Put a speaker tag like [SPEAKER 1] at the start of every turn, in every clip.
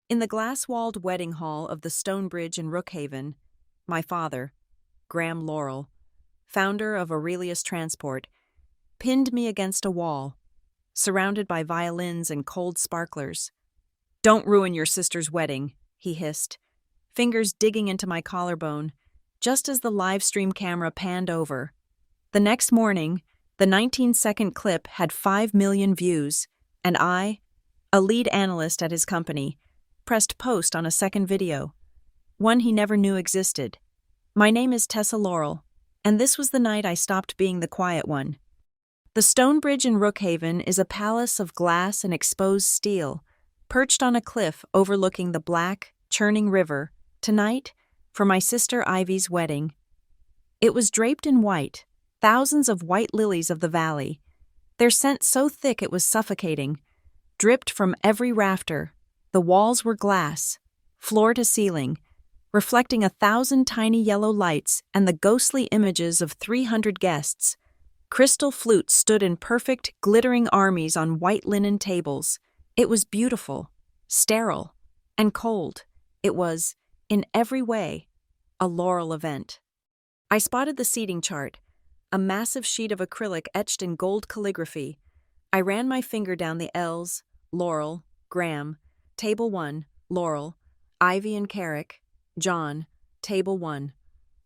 [SPEAKER 1] In the glass-walled wedding hall of the Stonebridge in Rookhaven, my father, Graham Laurel, founder of Aurelius Transport, pinned me against a wall, surrounded by violins and cold sparklers. "Don't ruin your sister's wedding," he hissed, fingers digging into my collarbone, just as the live stream camera panned over. The next morning, the 19-second clip had 5 million views, and I, a lead analyst at his company, pressed post on a second video, one he never knew existed. My name is Tessa Laurel, and this was the night I stopped being the quiet one. The Stonebridge in Rookhaven is a palace of glass and exposed steel, perched on a cliff overlooking the black, churning river, tonight, for my sister Ivy's wedding. It was draped in white, thousands of white lilies of the valley, their scent so thick it was suffocating, dripped from every rafter. The walls were glass, floor to ceiling, reflecting 1,000 tiny yellow lights and the ghostly images of 300 guests. Crystal flutes stood in perfect, glittering armies on white linen tables. It was beautiful, sterile, and cold. It was, in every way, a Laurel event. I spotted the seating chart, a massive sheet of acrylic etched in gold calligraphy. I ran my finger down the L's: Laurel, Graham, Table 1, Laurel, Ivy and Carrick, John, Table 1,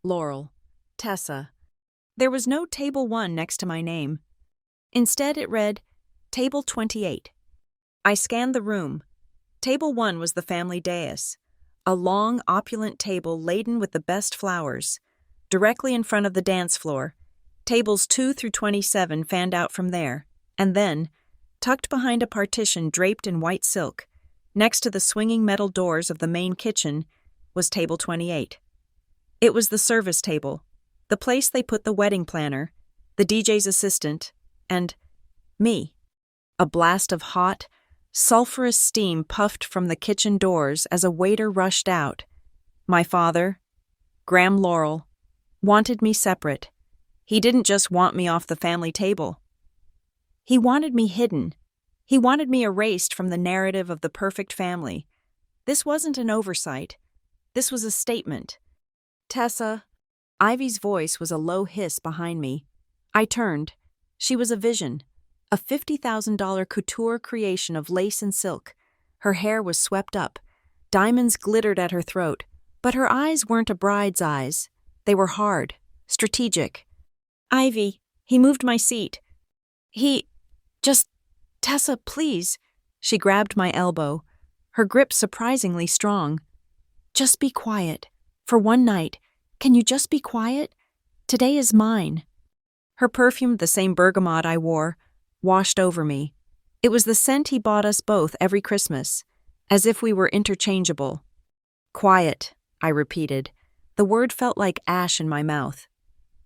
[SPEAKER 1] Laurel, Tessa. There was no Table 1 next to my name. Instead, it read, Table 28. I scanned the room. Table 1 was the family dais, a long, opulent table laden with the best flowers, directly in front of the dance floor. Tables 2 through 27 fanned out from there, and then, tucked behind a partition draped in white silk, next to the swinging metal doors of the main kitchen, was Table 28. It was the service table, the place they put the wedding planner, the DJ's assistant, and me. A blast of hot, sulphurous steam puffed from the kitchen doors as a waiter rushed out. My father, Graham Laurel, wanted me separate. He didn't just want me off the family table. He wanted me hidden. He wanted me erased from the narrative of the perfect family. This wasn't an oversight. This was a statement. Tessa. Ivy's voice was a low hiss behind me. I turned. She was a vision, a $50,000 couture creation of lace and silk. Her hair was swept up. Diamonds glittered at her throat, but her eyes weren't a bride's eyes. They were hard, strategic. Ivy, he moved my seat. Tessa, please. She grabbed my elbow, her grip surprisingly strong. Just be quiet. For one night, can you just be quiet? Today is mine. Her perfume, the same bergamot I wore, washed over me. It was the scent he bought us both every Christmas, as if we were interchangeable. Quiet, I repeated. The word felt like ash in my mouth.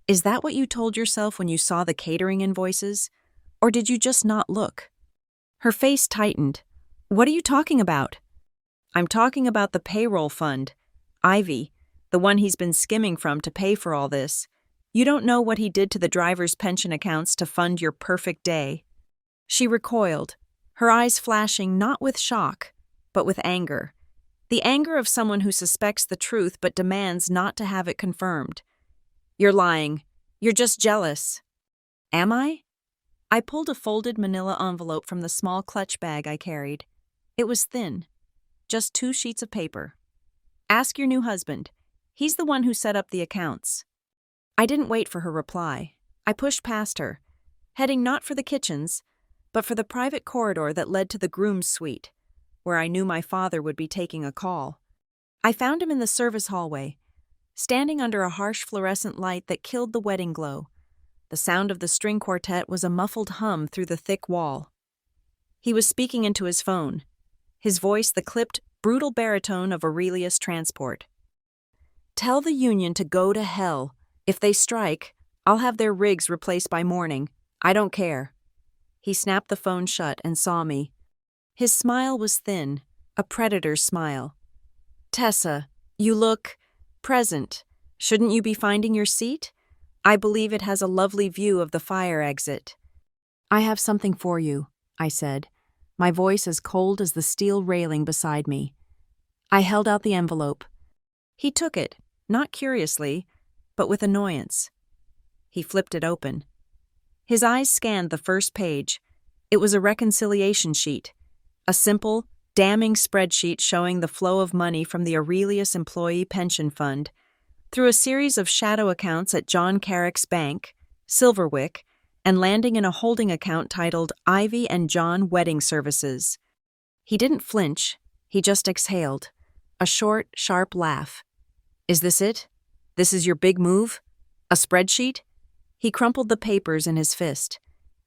[SPEAKER 1] Is that what you told yourself when you saw the catering invoices? Or did you just not look? Her face tightened. What are you talking about? I'm talking about the payroll fund. Ivy, the one he's been skimming from to pay for all this. You don't know what he did to the driver's pension accounts to fund your perfect day. She recoiled, her eyes flashing not with shock, but with anger. The anger of someone who suspects the truth but demands not to have it confirmed. You're lying. You're just jealous. Am I? I pulled a folded manila envelope from the small clutch bag I carried. It was thin, just 2 sheets of paper. Ask your new husband. He's the one who set up the accounts. I didn't wait for her reply. I pushed past her, heading not for the kitchens, but for the private corridor that led to the groom's suite, where I knew my father would be taking a call. I found him in the service hallway, standing under a harsh fluorescent light that killed the wedding glow. The sound of the string quartet was a muffled hum through the thick wall. He was speaking into his phone, his voice the clipped, brutal baritone of Aurelius Transport. Tell the union to go to hell. If they strike, I'll have their rigs replaced by morning. I don't care. He snapped the phone shut and saw me. His smile was thin, a predator's smile. Tessa, you look present. Shouldn't you be finding your seat? I believe it has a lovely view of the fire exit. I have something for you, I said, my voice as cold as the steel railing beside me. I held out the envelope. He took it, not curiously, but with annoyance. He flipped it open. His eyes scanned the first page. It was a reconciliation sheet, a simple, damning spreadsheet showing the flow of money from the Aurelius Employee Pension Fund through a series of shadow accounts at John Carrick's bank, Silverwick, and landing in a holding account titled Ivy and John Wedding Services. He didn't flinch, he just exhaled, a short, sharp laugh. Is this it? This is your big move? A spreadsheet? He crumpled the papers in his fist.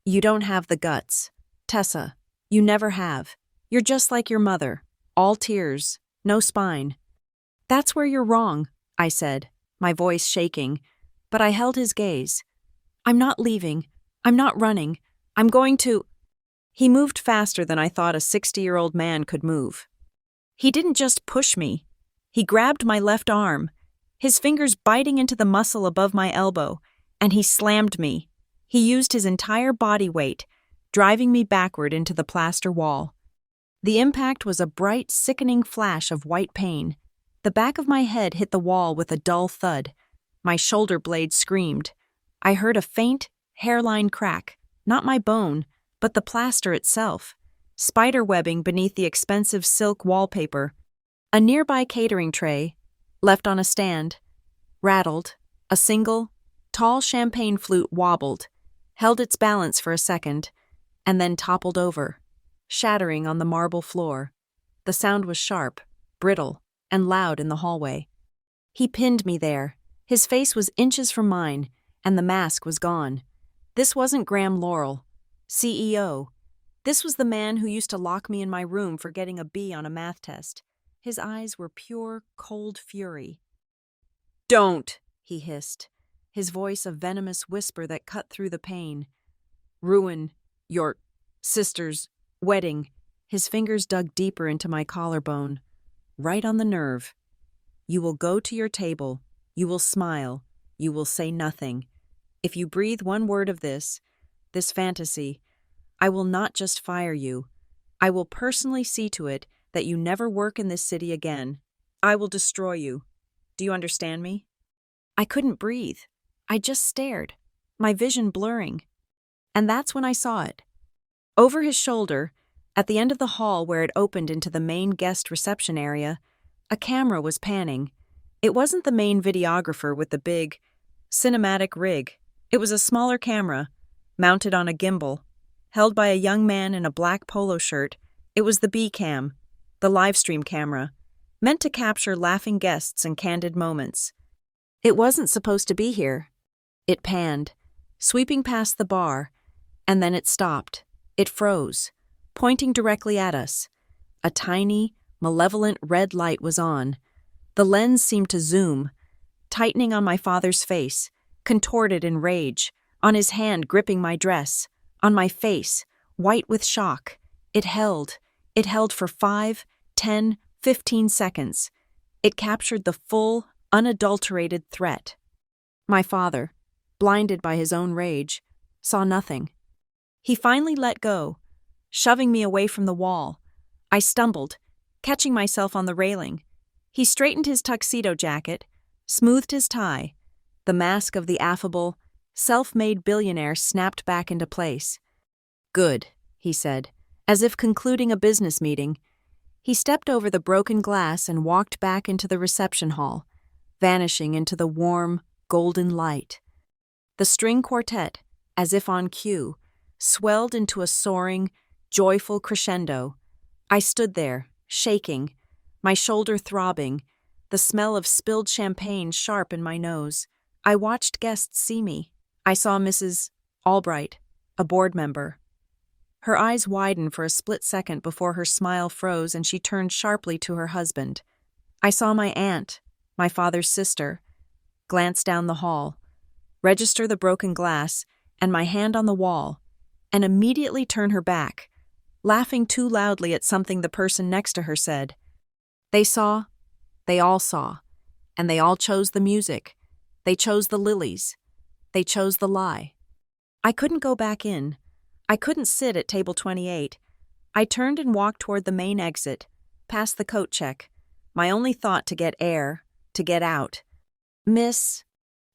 [SPEAKER 1] You don't have the guts. Tessa, you never have. You're just like your mother, all tears, no spine. That's where you're wrong, I said, my voice shaking, but I held his gaze. I'm not leaving. I'm not running. I'm going to... He moved faster than I thought a 60-year-old man could move. He didn't just push me. He grabbed my left arm, his fingers biting into the muscle above my elbow, and he slammed me. He used his entire body weight, driving me backward into the plaster wall. The impact was a bright, sickening flash of white pain. The back of my head hit the wall with a dull thud. My shoulder blade screamed. I heard a faint, hairline crack, not my bone, but the plaster itself, spider webbing beneath the expensive silk wallpaper. A nearby catering tray, left on a stand, rattled. A single, tall champagne flute wobbled, held its balance for a second, and then toppled over, shattering on the marble floor. The sound was sharp, brittle, and loud in the hallway. He pinned me there. His face was inches from mine, and the mask was gone. This wasn't Graham Laurel, CEO. This was the man who used to lock me in my room for getting a B on a math test. His eyes were pure, cold fury. Don't, he hissed, his voice a venomous whisper that cut through the pain. Ruin your sister's wedding. His fingers dug deeper into my collarbone, right on the nerve. You will go to your table. You will smile. You will say nothing. If you breathe one word of this fantasy, I will not just fire you. I will personally see to it that you never work in this city again. I will destroy you. Do you understand me? I couldn't breathe. I just stared, my vision blurring. And that's when I saw it. Over his shoulder, at the end of the hall where it opened into the main guest reception area, a camera was panning. It wasn't the main videographer with the big, cinematic rig. It was a smaller camera, mounted on a gimbal, held by a young man in a black polo shirt. It was the B-cam, the livestream camera, meant to capture laughing guests and candid moments. It wasn't supposed to be here. It panned, sweeping past the bar, and then it stopped. It froze, pointing directly at us. A tiny, malevolent red light was on. The lens seemed to zoom, tightening on my father's face, contorted in rage, on his hand gripping my dress, on my face, white with shock. It held for 5, 10, 15 seconds. It captured the full, unadulterated threat. My father, blinded by his own rage, saw nothing. He finally let go, shoving me away from the wall. I stumbled, catching myself on the railing. He straightened his tuxedo jacket, smoothed his tie. The mask of the affable, self-made billionaire snapped back into place. Good, he said, as if concluding a business meeting. He stepped over the broken glass and walked back into the reception hall, vanishing into the warm, golden light. The string quartet, as if on cue, swelled into a soaring, joyful crescendo. I stood there, shaking, my shoulder throbbing, the smell of spilled champagne sharp in my nose. I watched guests see me. I saw Mrs. Albright, a board member. Her eyes widened for a split second before her smile froze and she turned sharply to her husband. I saw my aunt, my father's sister, glance down the hall, register the broken glass and my hand on the wall, and immediately turn her back, laughing too loudly at something the person next to her said. They saw, they all saw, and they all chose the music. They chose the lilies. They chose the lie. I couldn't go back in. I couldn't sit at table 28. I turned and walked toward the main exit, past the coat check, My only thought to get air, to get out. Miss.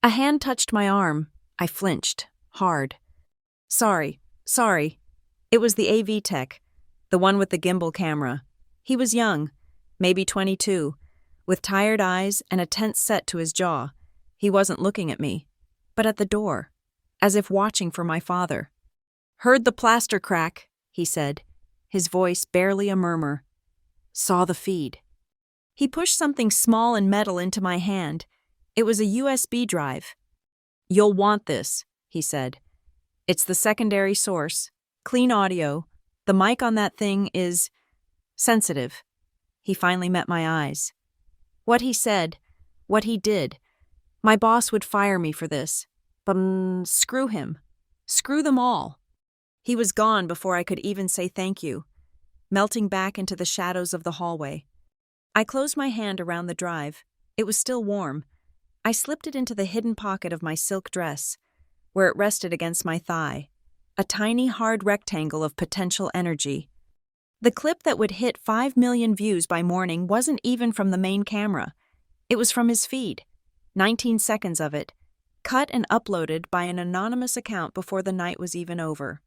[SPEAKER 1] A hand touched my arm. I flinched, hard. Sorry. It was the AV tech, the one with the gimbal camera. He was young, maybe 22, with tired eyes and a tense set to his jaw. He wasn't looking at me, but at the door, as if watching for my father. Heard the plaster crack, he said, his voice barely a murmur. Saw the feed. He pushed something small and metal into my hand. It was a USB drive. You'll want this, he said. It's the secondary source. Clean audio. The mic on that thing is sensitive. He finally met my eyes. What he said, what he did. My boss would fire me for this. But screw him. Screw them all. He was gone before I could even say thank you, melting back into the shadows of the hallway. I closed my hand around the drive. It was still warm. I slipped it into the hidden pocket of my silk dress, where it rested against my thigh, a tiny, hard rectangle of potential energy. The clip that would hit 5 million views by morning wasn't even from the main camera. It was from his feed, 19 seconds of it, cut and uploaded by an anonymous account before the night was even over.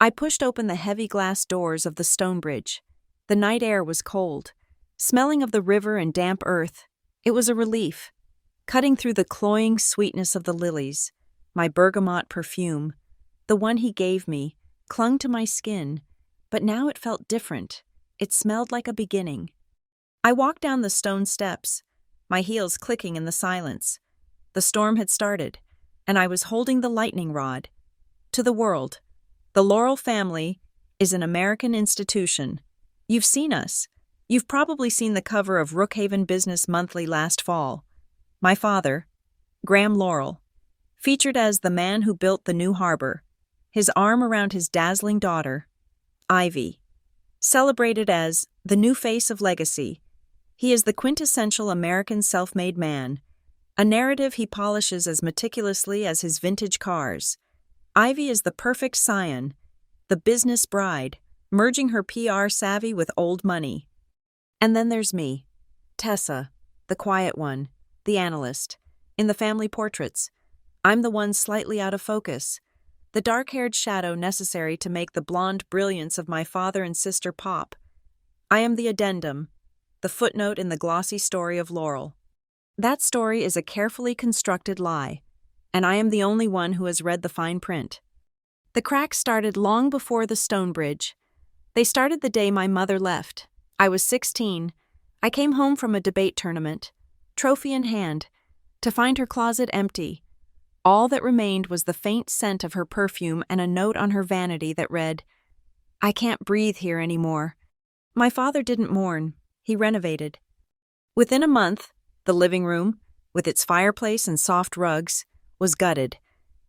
[SPEAKER 1] I pushed open the heavy glass doors of the stone bridge. The night air was cold, smelling of the river and damp earth. It was a relief. Cutting through the cloying sweetness of the lilies, my bergamot perfume, the one he gave me, clung to my skin, but now it felt different. It smelled like a beginning. I walked down the stone steps, my heels clicking in the silence. The storm had started, and I was holding the lightning rod. To the world, the Laurel family is an American institution. You've seen us. You've probably seen the cover of Brookhaven Business Monthly last fall. My father, Graham Laurel, featured as the man who built the new harbor, his arm around his dazzling daughter, Ivy. Celebrated as the new face of legacy, he is the quintessential American self-made man, a narrative he polishes as meticulously as his vintage cars. Ivy is the perfect scion, the business bride, merging her PR savvy with old money. And then there's me, Tessa, the quiet one, the analyst. In the family portraits, I'm the one slightly out of focus, the dark-haired shadow necessary to make the blonde brilliance of my father and sister pop. I am the addendum, the footnote in the glossy story of Laurel. That story is a carefully constructed lie, and I am the only one who has read the fine print. The cracks started long before the stone bridge. They started the day my mother left. I was 16. I came home from a debate tournament, trophy in hand, to find her closet empty. All that remained was the faint scent of her perfume and a note on her vanity that read, "I can't breathe here anymore." My father didn't mourn. He renovated. Within a month, the living room, with its fireplace and soft rugs, was gutted.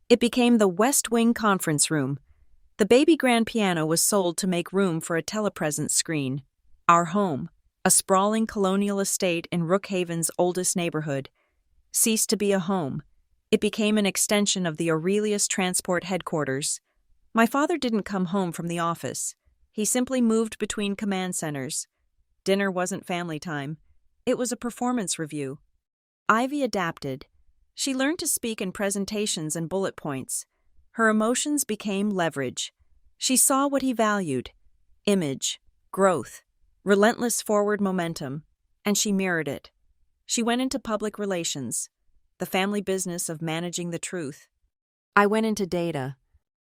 [SPEAKER 1] It became the West Wing conference room. The baby grand piano was sold to make room for a telepresence screen. Our home, a sprawling colonial estate in Brookhaven's oldest neighborhood, ceased to be a home. It became an extension of the Aurelius Transport headquarters. My father didn't come home from the office. He simply moved between command centers. Dinner wasn't family time. It was a performance review. Ivy adapted. She learned to speak in presentations and bullet points. Her emotions became leverage. She saw what he valued: image, growth, relentless forward momentum, and she mirrored it. She went into public relations, the family business of managing the truth. I went into data.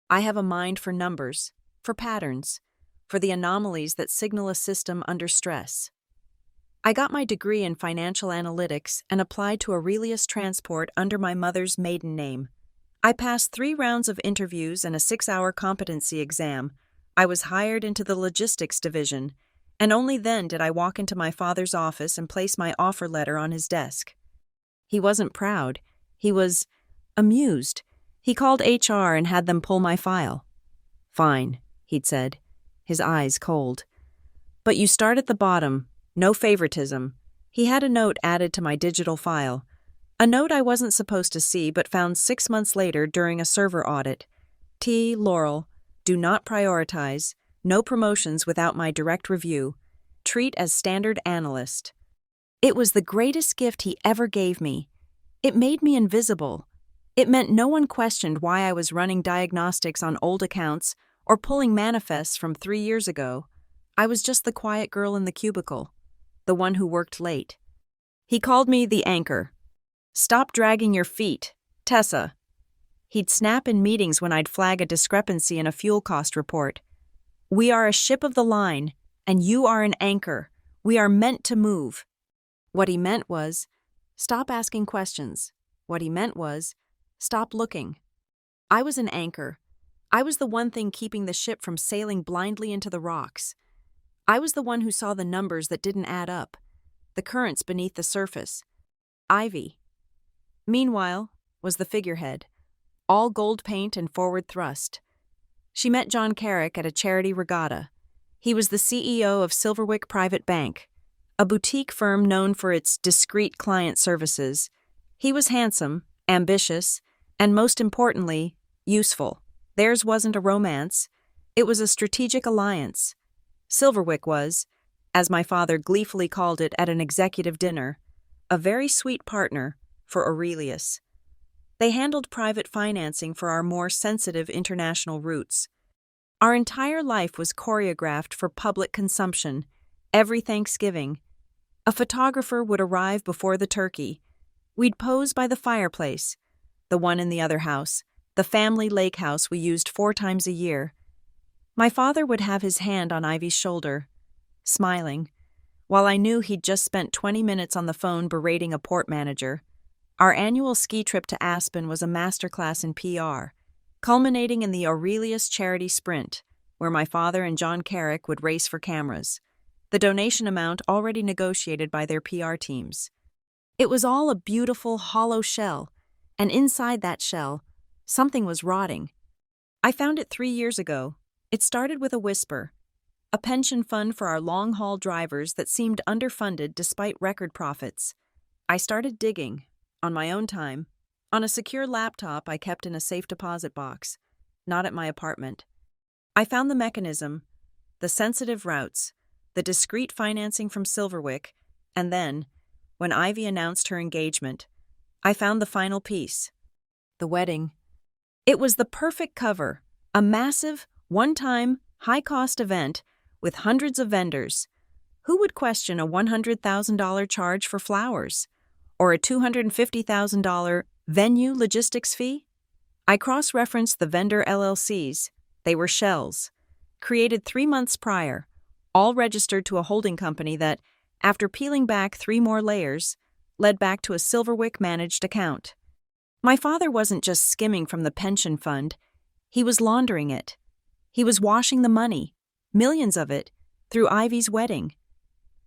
[SPEAKER 1] I have a mind for numbers, for patterns, for the anomalies that signal a system under stress. I got my degree in financial analytics and applied to Aurelius Transport under my mother's maiden name. I passed 3 rounds of interviews and a 6-hour competency exam. I was hired into the logistics division, and only then did I walk into my father's office and place my offer letter on his desk. He wasn't proud. He was amused. He called HR and had them pull my file. "Fine," he'd said, his eyes cold. "But you start at the bottom. No favoritism." He had a note added to my digital file. A note I wasn't supposed to see but found 6 months later during a server audit. T. Laurel, do not prioritize. No promotions without my direct review. Treat as standard analyst. It was the greatest gift he ever gave me. It made me invisible. It meant no one questioned why I was running diagnostics on old accounts or pulling manifests from 3 years ago. I was just the quiet girl in the cubicle, the one who worked late. He called me the anchor. "Stop dragging your feet, Tessa." He'd snap in meetings when I'd flag a discrepancy in a fuel cost report. "We are a ship of the line, and you are an anchor. We are meant to move." What he meant was, stop asking questions. What he meant was, stop looking. I was an anchor. I was the one thing keeping the ship from sailing blindly into the rocks. I was the one who saw the numbers that didn't add up, the currents beneath the surface. Ivy, meanwhile, was the figurehead, all gold paint and forward thrust. She met John Carrick at a charity regatta. He was the CEO of Silverwick Private Bank, a boutique firm known for its discreet client services. He was handsome, ambitious, and most importantly, useful. Theirs wasn't a romance. It was a strategic alliance. Silverwick was, as my father gleefully called it at an executive dinner, a very sweet partner for Aurelius. They handled private financing for our more sensitive international routes. Our entire life was choreographed for public consumption. Every Thanksgiving, a photographer would arrive before the turkey. We'd pose by the fireplace, the one in the other house, the family lake house we used 4 times a year. My father would have his hand on Ivy's shoulder, smiling, while I knew he'd just spent 20 minutes on the phone berating a port manager. Our annual ski trip to Aspen was a masterclass in PR, culminating in the Aurelius Charity Sprint, where my father and John Carrick would race for cameras, the donation amount already negotiated by their PR teams. It was all a beautiful, hollow shell, and inside that shell, something was rotting. I found it 3 years ago. It started with a whisper, a pension fund for our long-haul drivers that seemed underfunded despite record profits. I started digging, on my own time, on a secure laptop I kept in a safe deposit box, not at my apartment. I found the mechanism, the sensitive routes, the discreet financing from Silverwick, and then, when Ivy announced her engagement, I found the final piece, the wedding. It was the perfect cover, a massive, one-time, high-cost event with hundreds of vendors. Who would question a $100,000 charge for flowers? Or a $250,000 venue logistics fee? I cross-referenced the vendor LLCs. They were shells, created 3 months prior, all registered to a holding company that, after peeling back 3 more layers, led back to a Silverwick-managed account. My father wasn't just skimming from the pension fund. He was laundering it. He was washing the money, millions of it, through Ivy's wedding,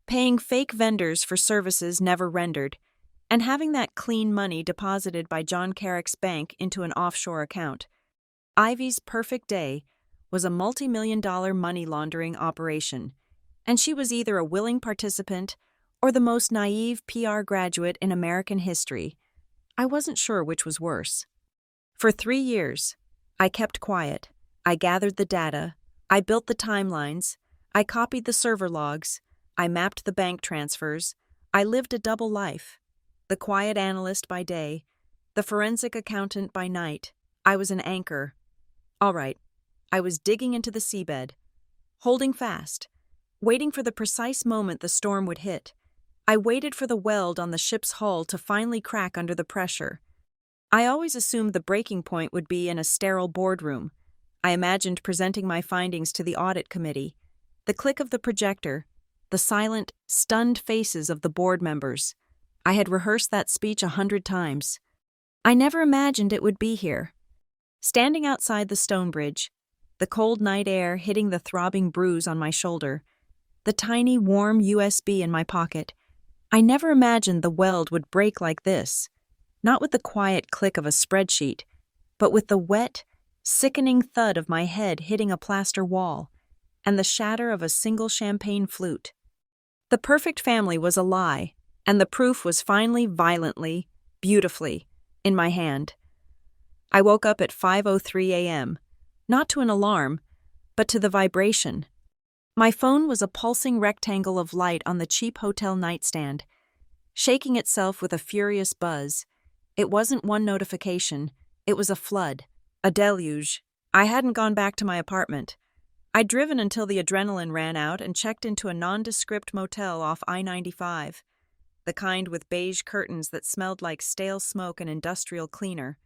[SPEAKER 1] paying fake vendors for services never rendered, and having that clean money deposited by John Carrick's bank into an offshore account. Ivy's perfect day was a multi-million-dollar money laundering operation, and she was either a willing participant or the most naive PR graduate in American history. I wasn't sure which was worse. For 3 years, I kept quiet. I gathered the data. I built the timelines. I copied the server logs. I mapped the bank transfers. I lived a double life. The quiet analyst by day, the forensic accountant by night. I was an anchor. All right, I was digging into the seabed, holding fast, waiting for the precise moment the storm would hit. I waited for the weld on the ship's hull to finally crack under the pressure. I always assumed the breaking point would be in a sterile boardroom. I imagined presenting my findings to the audit committee, the click of the projector, the silent, stunned faces of the board members. I had rehearsed that speech 100 times. I never imagined it would be here. Standing outside the Stonebridge, the cold night air hitting the throbbing bruise on my shoulder, the tiny, warm USB in my pocket, I never imagined the weld would break like this, not with the quiet click of a spreadsheet, but with the wet, sickening thud of my head hitting a plaster wall and the shatter of a single champagne flute. The perfect family was a lie, and the proof was finally violently, beautifully, in my hand. I woke up at 5:03 a.m., not to an alarm, but to the vibration. My phone was a pulsing rectangle of light on the cheap hotel nightstand. shaking itself with a furious buzz. It wasn't one notification, it was a flood, a deluge. I hadn't gone back to my apartment. I'd driven until the adrenaline ran out and checked into a nondescript motel off I-95, the kind with beige curtains that smelled like stale smoke and industrial cleaner.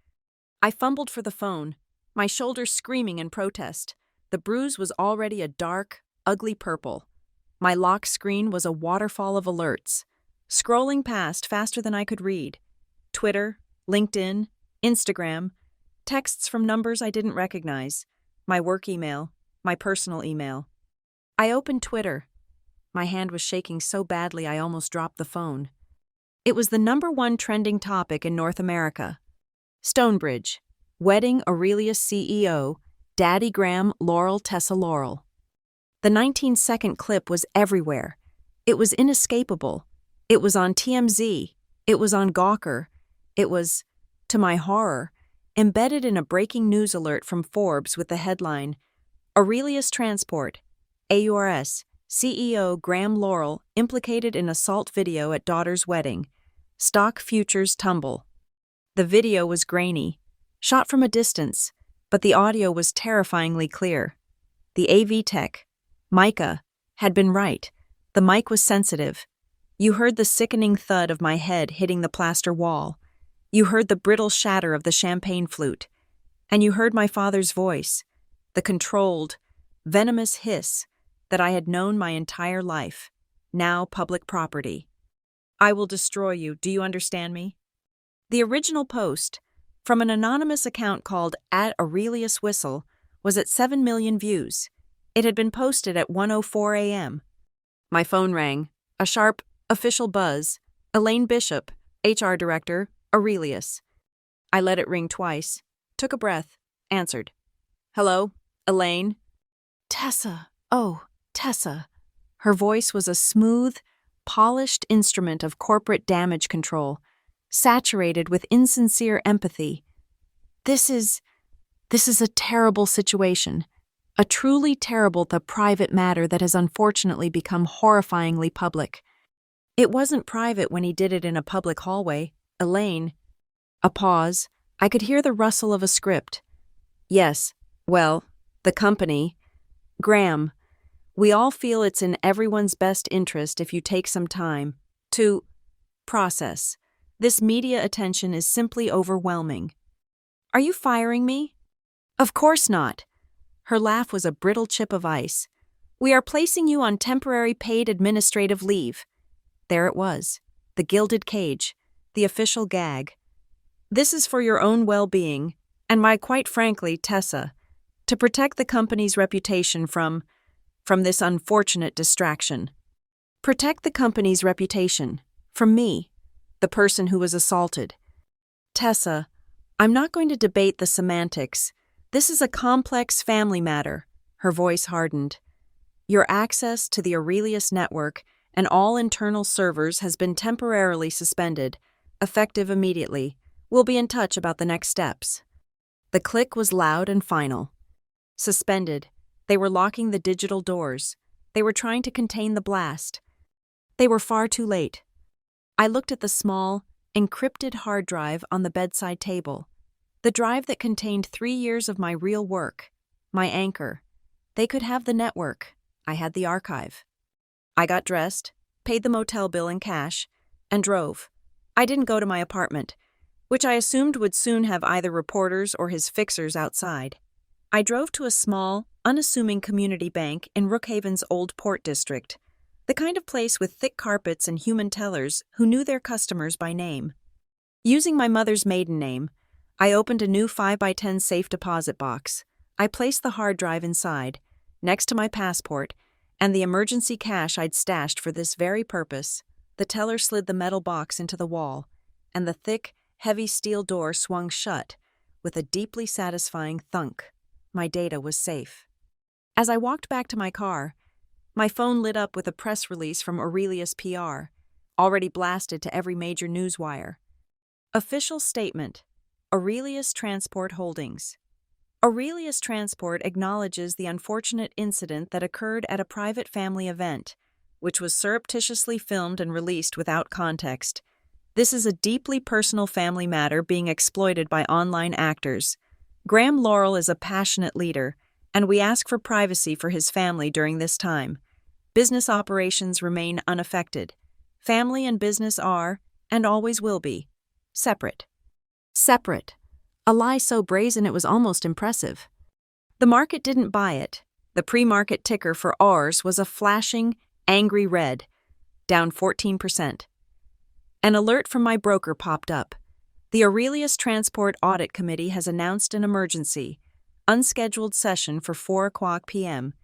[SPEAKER 1] I fumbled for the phone, my shoulders screaming in protest. The bruise was already a dark, ugly purple. My lock screen was a waterfall of alerts, scrolling past faster than I could read. Twitter, LinkedIn, Instagram, texts from numbers I didn't recognize, my work email, my personal email. I opened Twitter. My hand was shaking so badly I almost dropped the phone. It was the #1 trending topic in North America. Stonebridge, wedding Aurelius CEO, Daddy Graham Laurel Tessa Laurel. The 19-second clip was everywhere. It was inescapable. It was on TMZ. It was on Gawker. It was, to my horror, embedded in a breaking news alert from Forbes with the headline, Aurelius Transport, AURS, CEO Graham Laurel implicated in assault video at daughter's wedding. Stock futures tumble. The video was grainy, shot from a distance, but the audio was terrifyingly clear. The AV tech, Micah, had been right. The mic was sensitive. You heard the sickening thud of my head hitting the plaster wall. You heard the brittle shatter of the champagne flute. And you heard my father's voice, the controlled, venomous hiss that I had known my entire life, now public property. I will destroy you, do you understand me? The original post, from an anonymous account called @AureliusWhistle, was at 7 million views. It had been posted at 1:04 a.m. My phone rang, a sharp, official buzz. Elaine Bishop, HR Director, Aurelius. I let it ring twice, took a breath, answered. Hello, Elaine? Tessa, oh, Tessa. Her voice was a smooth, polished instrument of corporate damage control, saturated with insincere empathy. This is a terrible situation. A truly terrible private matter that has unfortunately become horrifyingly public. It wasn't private when he did it in a public hallway, Elaine. A pause. I could hear the rustle of a script. Yes, well, the company. Graham, we all feel it's in everyone's best interest if you take some time to process. This media attention is simply overwhelming. Are you firing me? Of course not. Her laugh was a brittle chip of ice. We are placing you on temporary paid administrative leave. There it was, the gilded cage, the official gag. This is for your own well-being, and my quite frankly, Tessa, to protect the company's reputation from this unfortunate distraction. Protect the company's reputation, from me, the person who was assaulted. Tessa, I'm not going to debate the semantics. This is a complex family matter. Her voice hardened. Your access to the Aurelius network and all internal servers has been temporarily suspended, effective immediately. We'll be in touch about the next steps. The click was loud and final. Suspended. They were locking the digital doors. They were trying to contain the blast. They were far too late. I looked at the small, encrypted hard drive on the bedside table. The drive that contained 3 years of my real work, my anchor. They could have the network. I had the archive. I got dressed, paid the motel bill in cash, and drove. I didn't go to my apartment, which I assumed would soon have either reporters or his fixers outside. I drove to a small, unassuming community bank in Rookhaven's Old Port District, the kind of place with thick carpets and human tellers who knew their customers by name. Using my mother's maiden name, I opened a new 5x10 safe deposit box. I placed the hard drive inside, next to my passport, and the emergency cash I'd stashed for this very purpose. The teller slid the metal box into the wall, and the thick, heavy steel door swung shut with a deeply satisfying thunk. My data was safe. As I walked back to my car, my phone lit up with a press release from Aurelius PR, already blasted to every major newswire. Official statement. Aurelius Transport Holdings. Aurelius Transport acknowledges the unfortunate incident that occurred at a private family event, which was surreptitiously filmed and released without context. This is a deeply personal family matter being exploited by online actors. Graham Laurel is a passionate leader, and we ask for privacy for his family during this time. Business operations remain unaffected. Family and business are, and always will be, separate. Separate. A lie so brazen it was almost impressive. The market didn't buy it. The pre-market ticker for ours was a flashing, angry red, down 14%. An alert from my broker popped up. The Aurelius Transport Audit Committee has announced an emergency, unscheduled session for 4:00 p.m.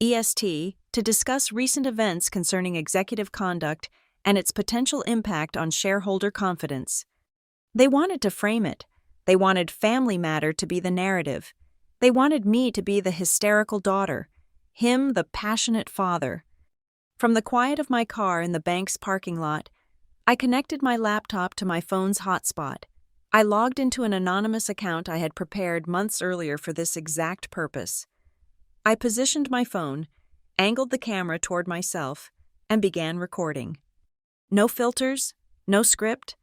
[SPEAKER 1] EST to discuss recent events concerning executive conduct and its potential impact on shareholder confidence. They wanted to frame it. They wanted family matter to be the narrative. They wanted me to be the hysterical daughter, him the passionate father. From the quiet of my car in the bank's parking lot, I connected my laptop to my phone's hotspot. I logged into an anonymous account I had prepared months earlier for this exact purpose. I positioned my phone, angled the camera toward myself, and began recording. No filters, no script.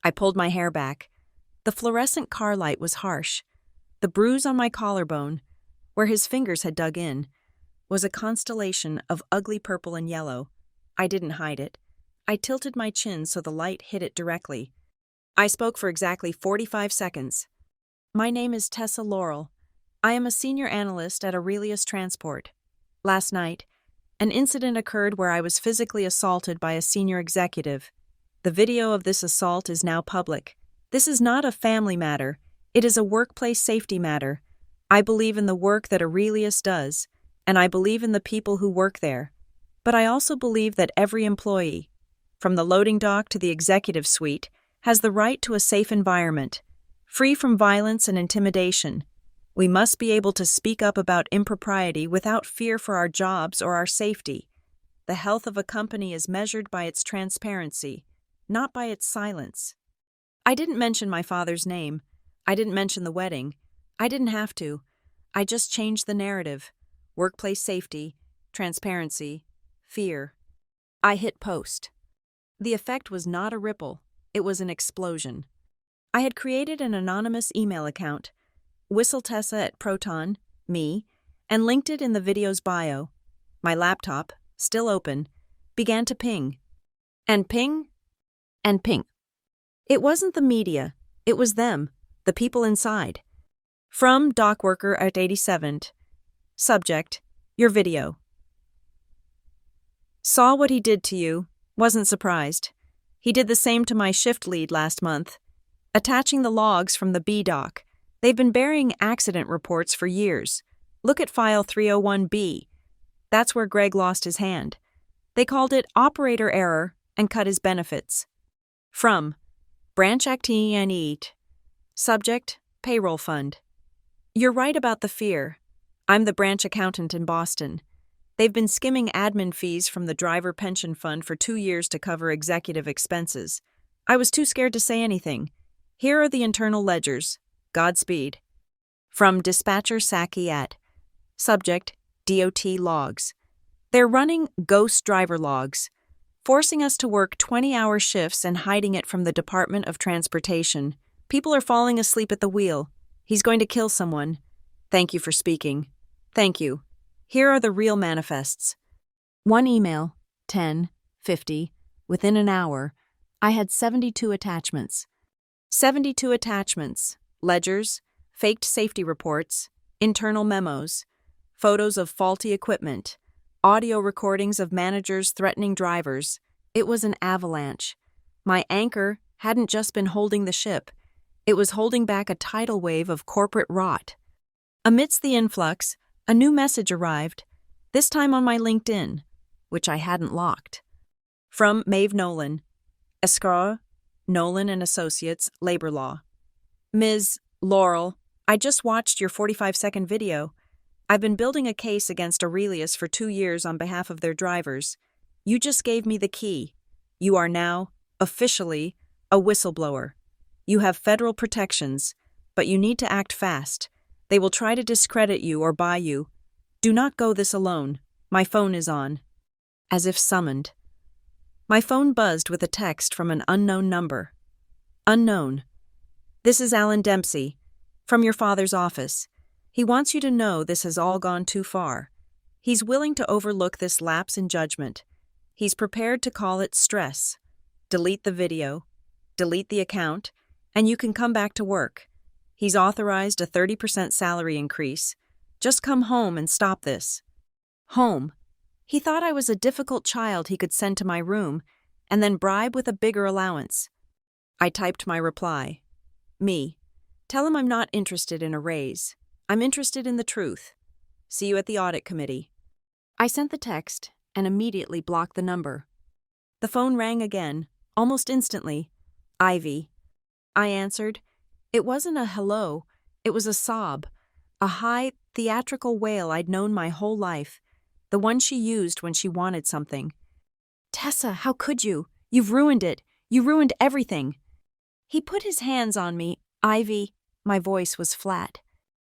[SPEAKER 1] I pulled my hair back. The fluorescent car light was harsh. The bruise on my collarbone, where his fingers had dug in, was a constellation of ugly purple and yellow. I didn't hide it. I tilted my chin so the light hit it directly. I spoke for exactly 45 seconds. My name is Tessa Laurel. I am a senior analyst at Aurelius Transport. Last night, an incident occurred where I was physically assaulted by a senior executive. The video of this assault is now public. This is not a family matter. It is a workplace safety matter. I believe in the work that Aurelius does, and I believe in the people who work there. But I also believe that every employee, from the loading dock to the executive suite, has the right to a safe environment, free from violence and intimidation. We must be able to speak up about impropriety without fear for our jobs or our safety. The health of a company is measured by its transparency, not by its silence. I didn't mention my father's name. I didn't mention the wedding. I didn't have to. I just changed the narrative. Workplace safety, transparency, fear. I hit post. The effect was not a ripple. It was an explosion. I had created an anonymous email account, whistletessa@Proton, me, and linked it in the video's bio. My laptop, still open, began to ping. And ping. And ping. It wasn't the media. It was them, the people inside. From dock worker at 87th. Subject, your video. Saw what he did to you. Wasn't surprised. He did the same to my shift lead last month. Attaching the logs from the B dock. They've been burying accident reports for years. Look at file 301B. That's where Greg lost his hand. They called it operator error and cut his benefits. From branch activities. Subject, payroll fund. You're right about the fear. I'm the branch accountant in Boston. They've been skimming admin fees from the driver pension fund for 2 years to cover executive expenses. I was too scared to say anything. Here are the internal ledgers. Godspeed. From dispatcher Saki at. Subject, DOT logs. They're running ghost driver logs, forcing us to work 20-hour shifts and hiding it from the Department of Transportation. People are falling asleep at the wheel. He's going to kill someone. Thank you for speaking. Thank you. Here are the real manifests. One email, 10:50. Within an hour, I had 72 attachments. 72 attachments, ledgers, faked safety reports, internal memos, photos of faulty equipment, audio recordings of managers threatening drivers. It was an avalanche. My anchor hadn't just been holding the ship. It was holding back a tidal wave of corporate rot. Amidst the influx, a new message arrived, this time on my LinkedIn, which I hadn't locked. From Maeve Nolan, Escrow, Nolan and Associates, Labor Law. Ms. Laurel, I just watched your 45-second video. I've been building a case against Aurelius for 2 years on behalf of their drivers. You just gave me the key. You are now, officially, a whistleblower. You have federal protections, but you need to act fast. They will try to discredit you or buy you. Do not go this alone. My phone is on. as if summoned. My phone buzzed with a text from an unknown number. Unknown. This is Alan Dempsey, from your father's office. He wants you to know this has all gone too far. He's willing to overlook this lapse in judgment. He's prepared to call it stress. Delete the video, delete the account, and you can come back to work. He's authorized a 30% salary increase. Just come home and stop this. Home. He thought I was a difficult child he could send to my room and then bribe with a bigger allowance. I typed my reply. Me. Tell him I'm not interested in a raise. I'm interested in the truth. See you at the audit committee. I sent the text and immediately blocked the number. The phone rang again, almost instantly. Ivy. I answered. It wasn't a hello, it was a sob, a high, theatrical wail I'd known my whole life, the one she used when she wanted something. Tessa, how could you? You've ruined it. You ruined everything. He put his hands on me. Ivy. My voice was flat.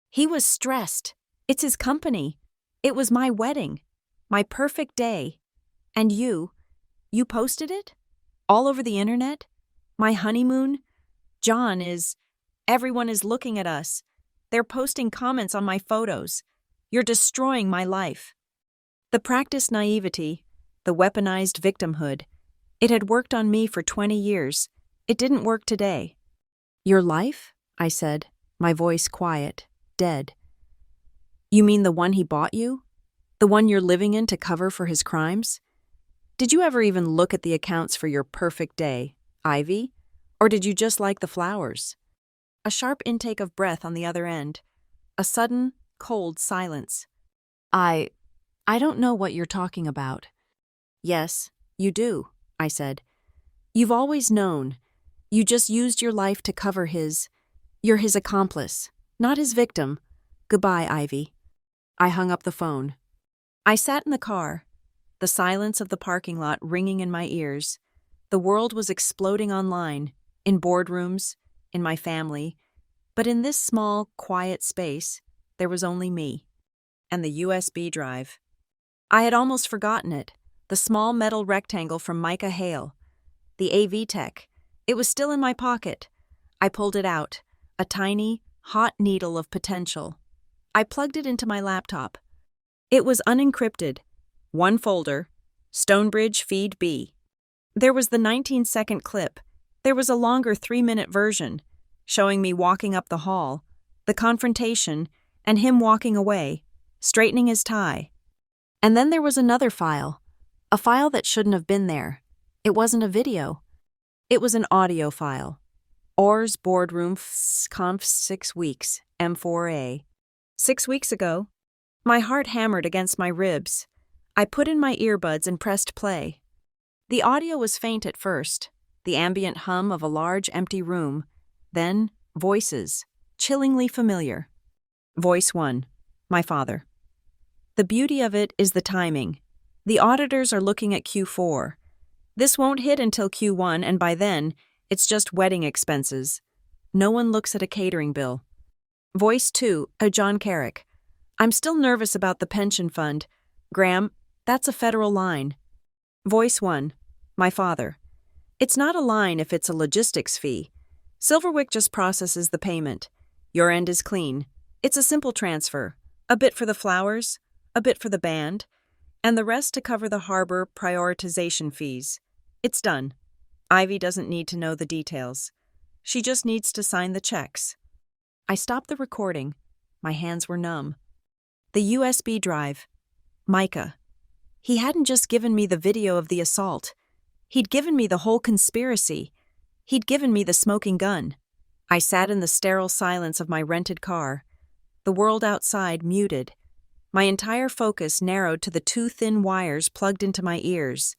[SPEAKER 1] He was stressed. It's his company. It was my wedding. My perfect day. And you posted it? All over the internet? My honeymoon? Everyone is looking at us. They're posting comments on my photos. You're destroying my life. The practiced naivety, the weaponized victimhood, it had worked on me for 20 years. It didn't work today. Your life? I said, my voice quiet, dead. You mean the one he bought you? The one you're living in to cover for his crimes? Did you ever even look at the accounts for your perfect day, Ivy? Or did you just like the flowers? A sharp intake of breath on the other end. A sudden, cold silence. I don't know what you're talking about. Yes, you do, I said. You've always known. You just used your life to cover his. You're his accomplice, not his victim. Goodbye, Ivy. I hung up the phone. I sat in the car, the silence of the parking lot ringing in my ears. The world was exploding online, in boardrooms, in my family, but in this small, quiet space, there was only me. And the USB drive. I had almost forgotten it, the small metal rectangle from Micah Hale. The AV tech. It was still in my pocket. I pulled it out, a tiny, hot needle of potential. I plugged it into my laptop. It was unencrypted. One folder, Stonebridge Feed B. There was the 19-second clip. There was a longer 3-minute version, showing me walking up the hall, the confrontation, and him walking away, straightening his tie. And then there was another file, a file that shouldn't have been there. It wasn't a video. It was an audio file. Orr's Boardroom Conf 6 weeks, M4A. 6 weeks ago. My heart hammered against my ribs. I put in my earbuds and pressed play. The audio was faint at first, the ambient hum of a large empty room. Then, voices, chillingly familiar. Voice 1, my father. The beauty of it is the timing. The auditors are looking at Q4. This won't hit until Q1, and by then, it's just wedding expenses. No one looks at a catering bill. Voice 2, John Carrick. I'm still nervous about the pension fund. Graham, that's a federal line. Voice 1, my father. It's not a line if it's a logistics fee. Silverwick just processes the payment. Your end is clean. It's a simple transfer. A bit for the flowers, a bit for the band, and the rest to cover the harbor prioritization fees. It's done. Ivy doesn't need to know the details. She just needs to sign the checks. I stopped the recording. My hands were numb. The USB drive. Micah. He hadn't just given me the video of the assault. He'd given me the whole conspiracy. He'd given me the smoking gun. I sat in the sterile silence of my rented car. The world outside muted. My entire focus narrowed to the 2 thin wires plugged into my ears.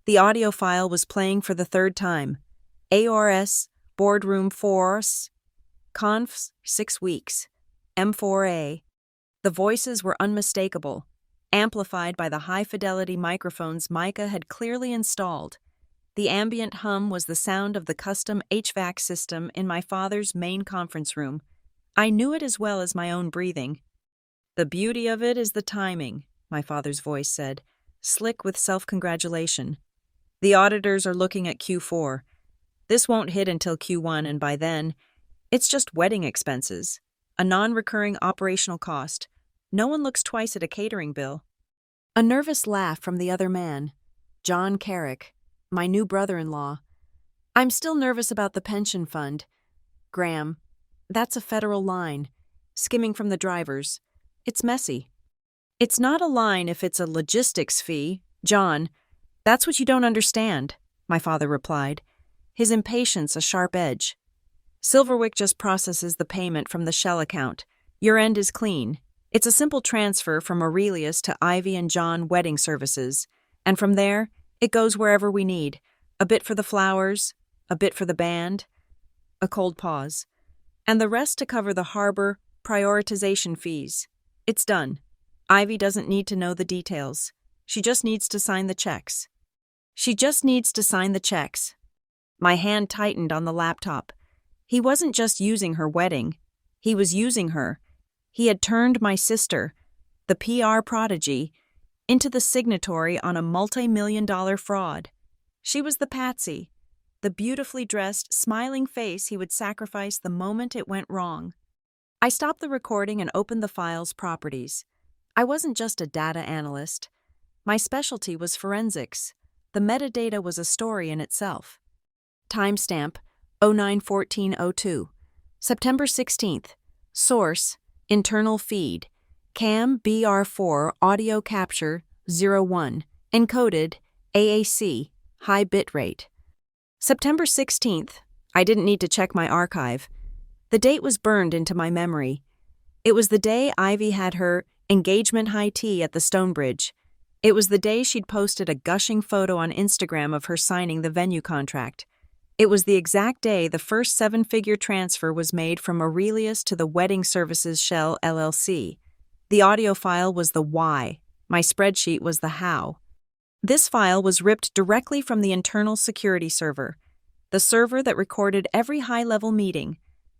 [SPEAKER 1] The audio file was playing for the 3rd time. AORS, Boardroom 4, Conf 6 weeks, M4A. The voices were unmistakable, amplified by the high-fidelity microphones Micah had clearly installed. The ambient hum was the sound of the custom HVAC system in my father's main conference room. I knew it as well as my own breathing. The beauty of it is the timing, my father's voice said. slick with self-congratulation. The auditors are looking at Q4. This won't hit until Q1, and by then, it's just wedding expenses, a non-recurring operational cost. No one looks twice at a catering bill. A nervous laugh from the other man, John Carrick, my new brother-in-law. I'm still nervous about the pension fund. Graham, that's a federal line, skimming from the drivers. It's messy. It's not a line if it's a logistics fee, John. That's what you don't understand, my father replied, his impatience a sharp edge. Silverwick just processes the payment from the Shell account. Your end is clean. It's a simple transfer from Aurelius to Ivy and John Wedding Services, and from there, it goes wherever we need. A bit for the flowers, a bit for the band. A cold pause. And the rest to cover the harbor prioritization fees. It's done. Ivy doesn't need to know the details. She just needs to sign the checks. My hand tightened on the laptop. He wasn't just using her wedding. He was using her. He had turned my sister, the PR prodigy, into the signatory on a multi-million-dollar fraud. She was the patsy, the beautifully dressed, smiling face he would sacrifice the moment it went wrong. I stopped the recording and opened the file's properties. I wasn't just a data analyst. My specialty was forensics. The metadata was a story in itself. Timestamp 09/14/02. September 16th. Source: internal feed. Cam BR4 audio capture 01. Encoded AAC high bitrate. September 16th. I didn't need to check my archive. The date was burned into my memory. It was the day Ivy had her engagement high tea at the Stonebridge. It was the day she'd posted a gushing photo on Instagram of her signing the venue contract. It was the exact day the first seven-figure transfer was made from Aurelius to the Wedding Services Shell LLC. The audio file was the why. My spreadsheet was the how. This file was ripped directly from the internal security server, the server that recorded every high-level meeting,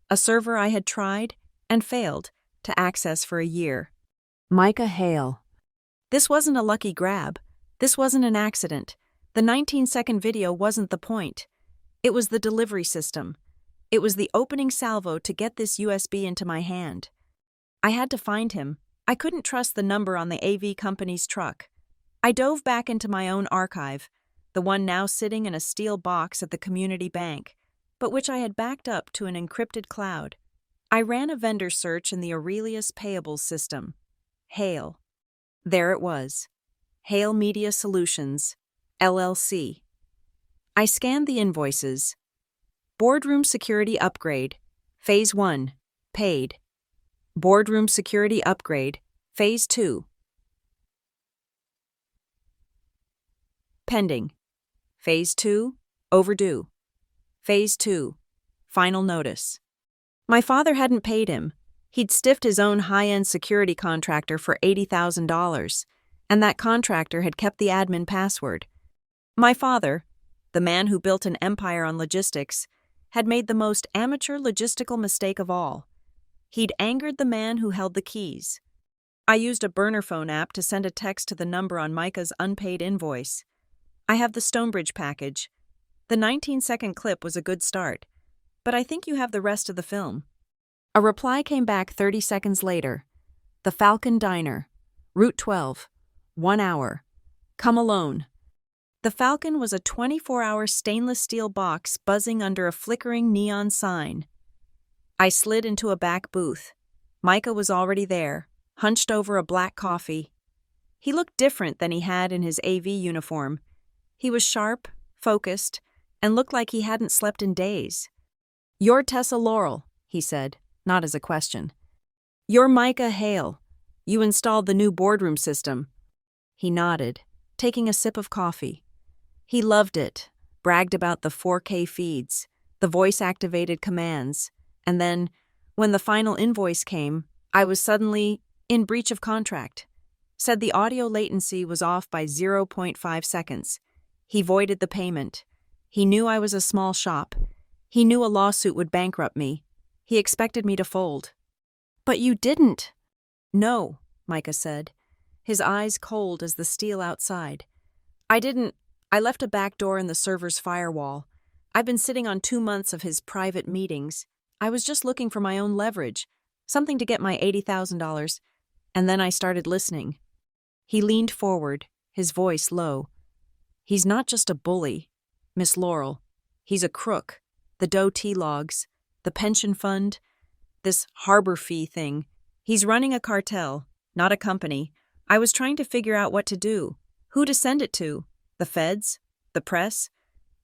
[SPEAKER 1] a server I had tried and failed to access for a year. Micah Hale. This wasn't a lucky grab. This wasn't an accident. The 19-second video wasn't the point. It was the delivery system. It was the opening salvo to get this USB into my hand. I had to find him. I couldn't trust the number on the AV company's truck. I dove back into my own archive, the one now sitting in a steel box at the community bank, but which I had backed up to an encrypted cloud. I ran a vendor search in the Aurelius payables system. Hale. There it was. Hale Media Solutions, LLC. I scanned the invoices. Boardroom security upgrade, Phase 1, paid. Boardroom security upgrade, Phase 2. Pending. Phase 2, overdue. Phase 2, final notice. My father hadn't paid him. He'd stiffed his own high-end security contractor for $80,000, and that contractor had kept the admin password. My father, the man who built an empire on logistics, had made the most amateur logistical mistake of all. He'd angered the man who held the keys. I used a burner phone app to send a text to the number on Micah's unpaid invoice. I have the Stonebridge package. The 19-second clip was a good start, but I think you have the rest of the film. A reply came back 30 seconds later. The Falcon Diner, Route 12, 1 hour. Come alone. The Falcon was a 24-hour stainless steel box buzzing under a flickering neon sign. I slid into a back booth. Micah was already there, hunched over a black coffee. He looked different than he had in his AV uniform. He was sharp, focused, and looked like he hadn't slept in days. "You're Tessa Laurel," he said, not as a question. "You're Micah Hale. You installed the new boardroom system." He nodded, taking a sip of coffee. He loved it, bragged about the 4K feeds, the voice-activated commands, and then, when the final invoice came, I was suddenly in breach of contract. Said the audio latency was off by 0.5 seconds. He voided the payment. He knew I was a small shop. He knew a lawsuit would bankrupt me. He expected me to fold. "But you didn't." "No," Micah said. his eyes cold as the steel outside. I left a back door in the server's firewall. I've been sitting on 2 months of his private meetings. I was just looking for my own leverage, something to get my $80,000, and then I started listening. He leaned forward, his voice low. He's not just a bully, Miss Laurel. He's a crook. The Doe T logs, the pension fund, this harbor fee thing. He's running a cartel, not a company. I was trying to figure out what to do, who to send it to, the feds, the press.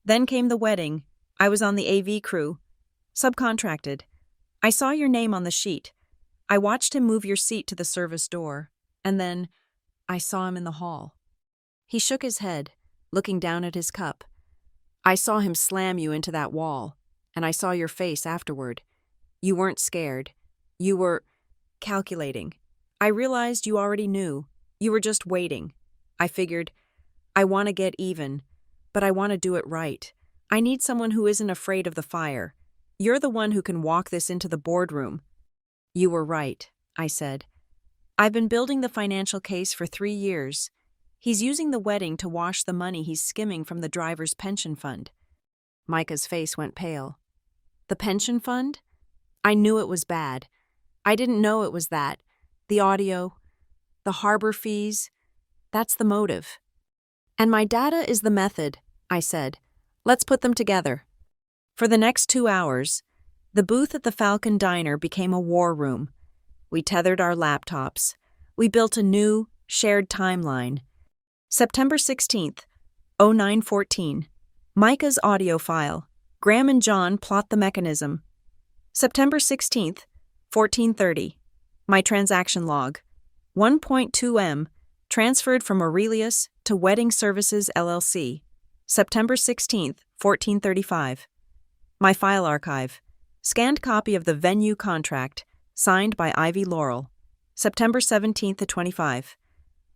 [SPEAKER 1] Then came the wedding. I was on the AV crew, subcontracted. I saw your name on the sheet. I watched him move your seat to the service door, and then I saw him in the hall. He shook his head, looking down at his cup. I saw him slam you into that wall, and I saw your face afterward. You weren't scared. You were calculating. I realized you already knew. You were just waiting. I figured, I want to get even, but I want to do it right. I need someone who isn't afraid of the fire. You're the one who can walk this into the boardroom. You were right, I said. I've been building the financial case for 3 years. He's using the wedding to wash the money he's skimming from the driver's pension fund. Micah's face went pale. The pension fund? I knew it was bad. I didn't know it was that. The audio, the harbor fees, that's the motive. And my data is the method, I said. Let's put them together. For the next 2 hours, the booth at the Falcon Diner became a war room. We tethered our laptops. We built a new, shared timeline. September 16th, 0914. Micah's audio file. Graham and John plot the mechanism. September 16th, 1430. My transaction log. 1.2 M, transferred from Aurelius to Wedding Services LLC. September 16th, 1435. My file archive. Scanned copy of the venue contract, signed by Ivy Laurel. September 17th to 25.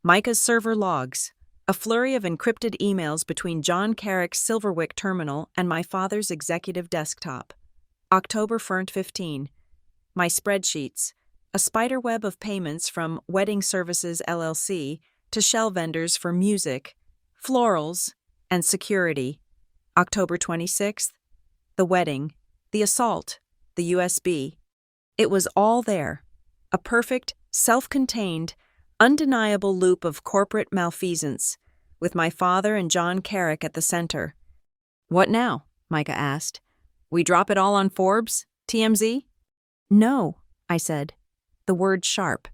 [SPEAKER 1] Micah's server logs. A flurry of encrypted emails between John Carrick's Silverwick terminal and my father's executive desktop. October 15. My spreadsheets. A spiderweb of payments from Wedding Services LLC to shell vendors for music, florals, and security. October 26th. The wedding, the assault, the USB. It was all there. A perfect, self-contained, undeniable loop of corporate malfeasance, with my father and John Carrick at the center. What now? Micah asked. We drop it all on Forbes? TMZ? No, I said, the word sharp.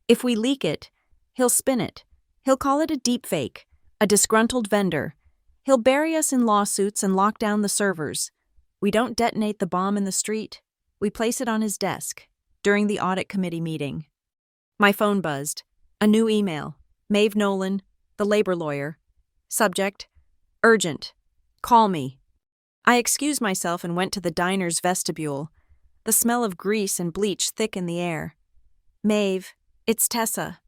[SPEAKER 1] If we leak it, he'll spin it. He'll call it a deepfake, a disgruntled vendor. He'll bury us in lawsuits and lock down the servers. We don't detonate the bomb in the street. We place it on his desk, during the audit committee meeting. My phone buzzed. A new email. Maeve Nolan, the labor lawyer. Subject, urgent. Call me. I excused myself and went to the diner's vestibule. The smell of grease and bleach thick in the air. Maeve, it's Tessa.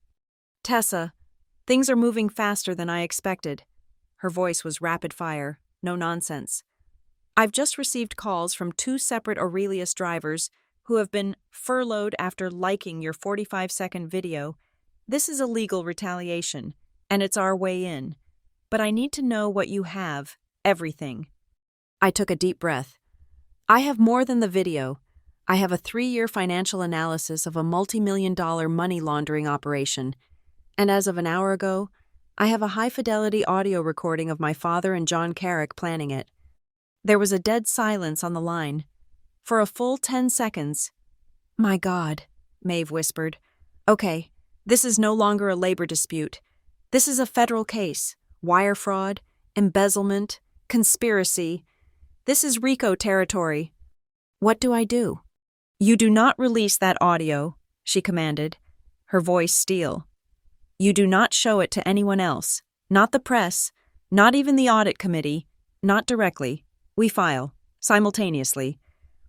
[SPEAKER 1] Tessa, things are moving faster than I expected. Her voice was rapid fire, no nonsense. I've just received calls from 2 separate Aurelius drivers who have been furloughed after liking your 45-second video. This is illegal retaliation, and it's our way in. But I need to know what you have, everything. I took a deep breath. I have more than the video. I have a 3-year financial analysis of a multi-million-dollar money laundering operation. And as of an hour ago, I have a high-fidelity audio recording of my father and John Carrick planning it. There was a dead silence on the line. For a full 10 seconds. My God, Maeve whispered. Okay, this is no longer a labor dispute. This is a federal case. Wire fraud, embezzlement, conspiracy. This is RICO territory. What do I do? You do not release that audio, she commanded, her voice steel. You do not show it to anyone else, not the press, not even the audit committee, not directly. We file, simultaneously.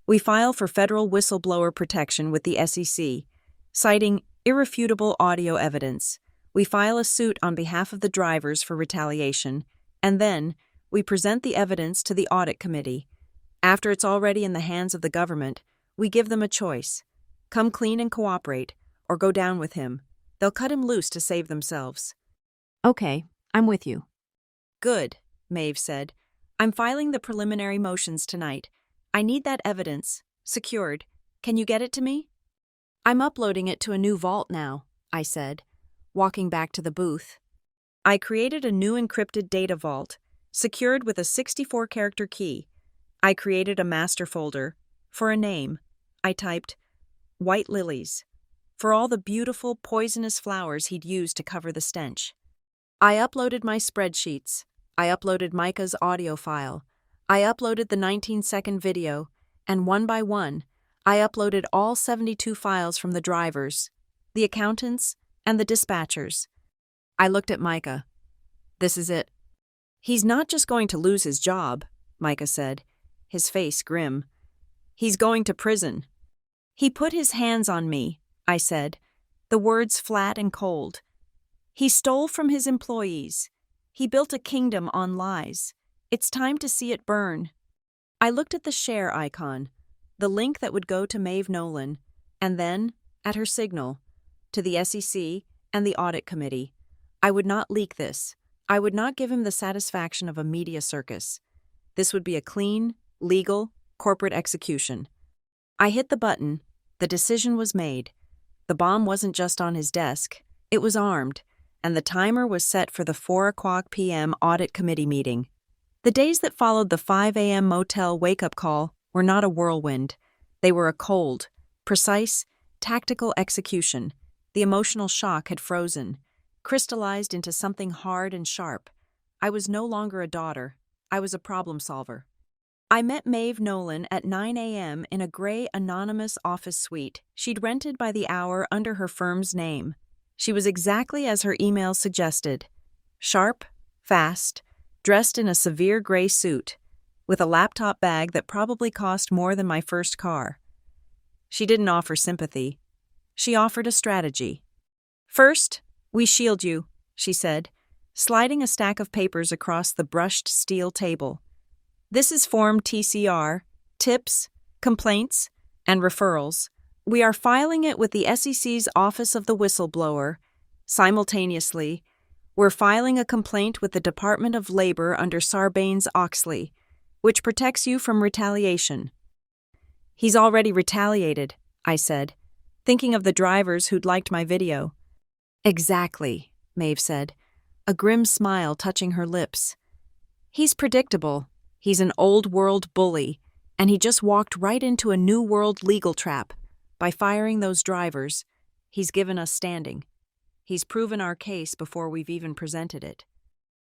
[SPEAKER 1] We file for federal whistleblower protection with the SEC, citing irrefutable audio evidence. We file a suit on behalf of the drivers for retaliation, and then we present the evidence to the audit committee. After it's already in the hands of the government, we give them a choice. Come clean and cooperate, or go down with him. They'll cut him loose to save themselves.
[SPEAKER 2] Okay, I'm with you.
[SPEAKER 1] Good, Maeve said. I'm filing the preliminary motions tonight. I need that evidence. Secured. Can you get it to me? I'm uploading it to a new vault now, I said, walking back to the booth. I created a new encrypted data vault, secured with a 64-character key. I created a master folder. For a name, I typed, White Lilies, for all the beautiful, poisonous flowers he'd used to cover the stench. I uploaded my spreadsheets. I uploaded Micah's audio file. I uploaded the 19-second video, and one by one, I uploaded all 72 files from the drivers, the accountants, and the dispatchers. I looked at Micah. This is it. He's not just going to lose his job, Micah said, his face grim. He's going to prison. He put his hands on me, I said, the words flat and cold. He stole from his employees. He built a kingdom on lies. It's time to see it burn. I looked at the share icon, the link that would go to Maeve Nolan, and then, at her signal, to the SEC and the Audit Committee. I would not leak this. I would not give him the satisfaction of a media circus. This would be a clean, legal, corporate execution. I hit the button. The decision was made. The bomb wasn't just on his desk. It was armed, and the timer was set for the 4:00 p.m. Audit Committee meeting. The days that followed the 5 a.m. motel wake-up call were not a whirlwind. They were a cold, precise, tactical execution. The emotional shock had frozen, crystallized into something hard and sharp. I was no longer a daughter. I was a problem solver. I met Maeve Nolan at 9 a.m. in a gray, anonymous office suite she'd rented by the hour under her firm's name. She was exactly as her email suggested. Sharp, fast, dressed in a severe gray suit, with a laptop bag that probably cost more than my first car. She didn't offer sympathy. She offered a strategy. First, we shield you, she said, sliding a stack of papers across the brushed steel table. This is Form TCR, tips, complaints, and referrals. We are filing it with the SEC's Office of the Whistleblower. Simultaneously, we're filing a complaint with the Department of Labor under Sarbanes-Oxley, which protects you from retaliation. He's already retaliated, I said, thinking of the drivers who'd liked my video. Exactly, Maeve said, a grim smile touching her lips. He's predictable. He's an old-world bully, and he just walked right into a new-world legal trap. By firing those drivers, he's given us standing. He's proven our case before we've even presented it.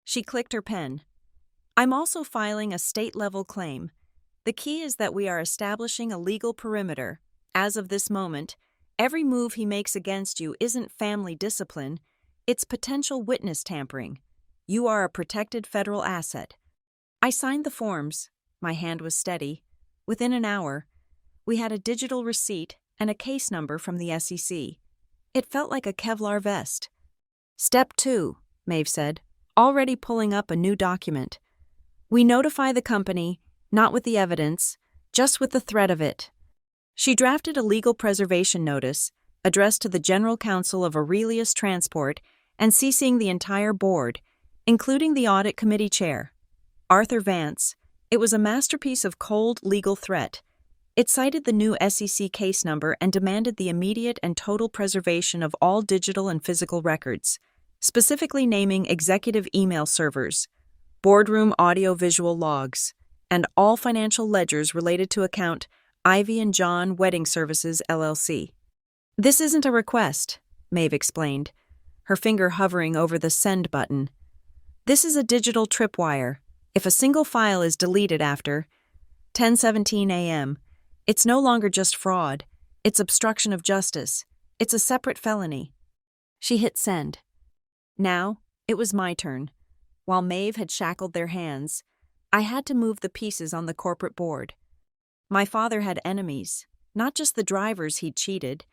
[SPEAKER 1] She clicked her pen. I'm also filing a state-level claim. The key is that we are establishing a legal perimeter. As of this moment, every move he makes against you isn't family discipline, it's potential witness tampering. You are a protected federal asset. I signed the forms. My hand was steady. Within an hour, we had a digital receipt and a case number from the SEC. It felt like a Kevlar vest. Step 2, Maeve said, already pulling up a new document. We notify the company, not with the evidence, just with the threat of it. She drafted a legal preservation notice, addressed to the General Counsel of Aurelius Transport and CCing the entire board, including the Audit Committee Chair, Arthur Vance. It was a masterpiece of cold legal threat. It cited the new SEC case number and demanded the immediate and total preservation of all digital and physical records, specifically naming executive email servers, boardroom audio-visual logs, and all financial ledgers related to account Ivy and John Wedding Services, LLC. This isn't a request, Maeve explained, her finger hovering over the send button. This is a digital tripwire. If a single file is deleted after 10:17 a.m., it's no longer just fraud, it's obstruction of justice. It's a separate felony. She hit send. Now, it was my turn. While Maeve had shackled their hands, I had to move the pieces on the corporate board. My father had enemies, not just the drivers he'd cheated,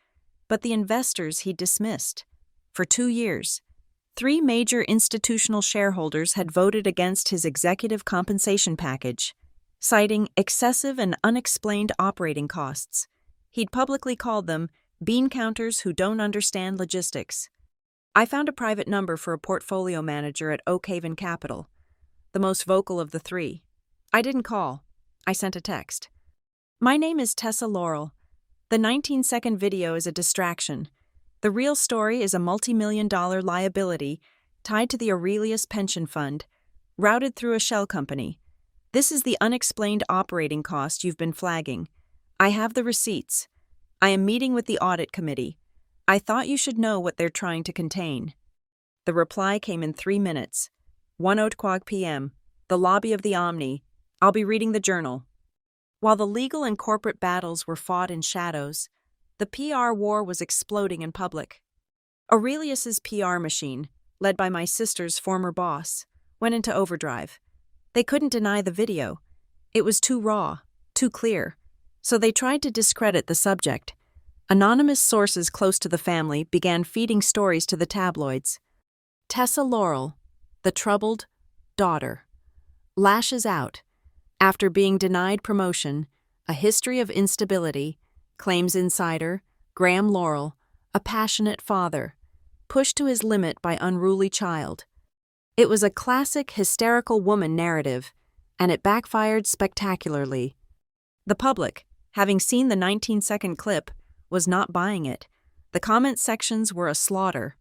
[SPEAKER 1] but the investors he'd dismissed. For 2 years, 3 major institutional shareholders had voted against his executive compensation package, citing excessive and unexplained operating costs. He'd publicly called them bean counters who don't understand logistics. I found a private number for a portfolio manager at Oak Haven Capital, the most vocal of the three. I didn't call. I sent a text. My name is Tessa Laurel. The 19-second video is a distraction. The real story is a multi-million-dollar liability tied to the Aurelius Pension Fund, routed through a shell company. This is the unexplained operating cost you've been flagging. I have the receipts. I am meeting with the audit committee. I thought you should know what they're trying to contain. The reply came in 3 minutes. 1:00 p.m. The lobby of the Omni. I'll be reading the journal. While the legal and corporate battles were fought in shadows, the PR war was exploding in public. Aurelius's PR machine, led by my sister's former boss, went into overdrive. They couldn't deny the video. It was too raw, too clear. So they tried to discredit the subject. Anonymous sources close to the family began feeding stories to the tabloids. Tessa Laurel, the troubled daughter, lashes out. After being denied promotion, a history of instability, claims insider, Graham Laurel, a passionate father, pushed to his limit by unruly child. It was a classic hysterical woman narrative, and it backfired spectacularly. The public, having seen the 19-second clip, was not buying it. The comment sections were a slaughter.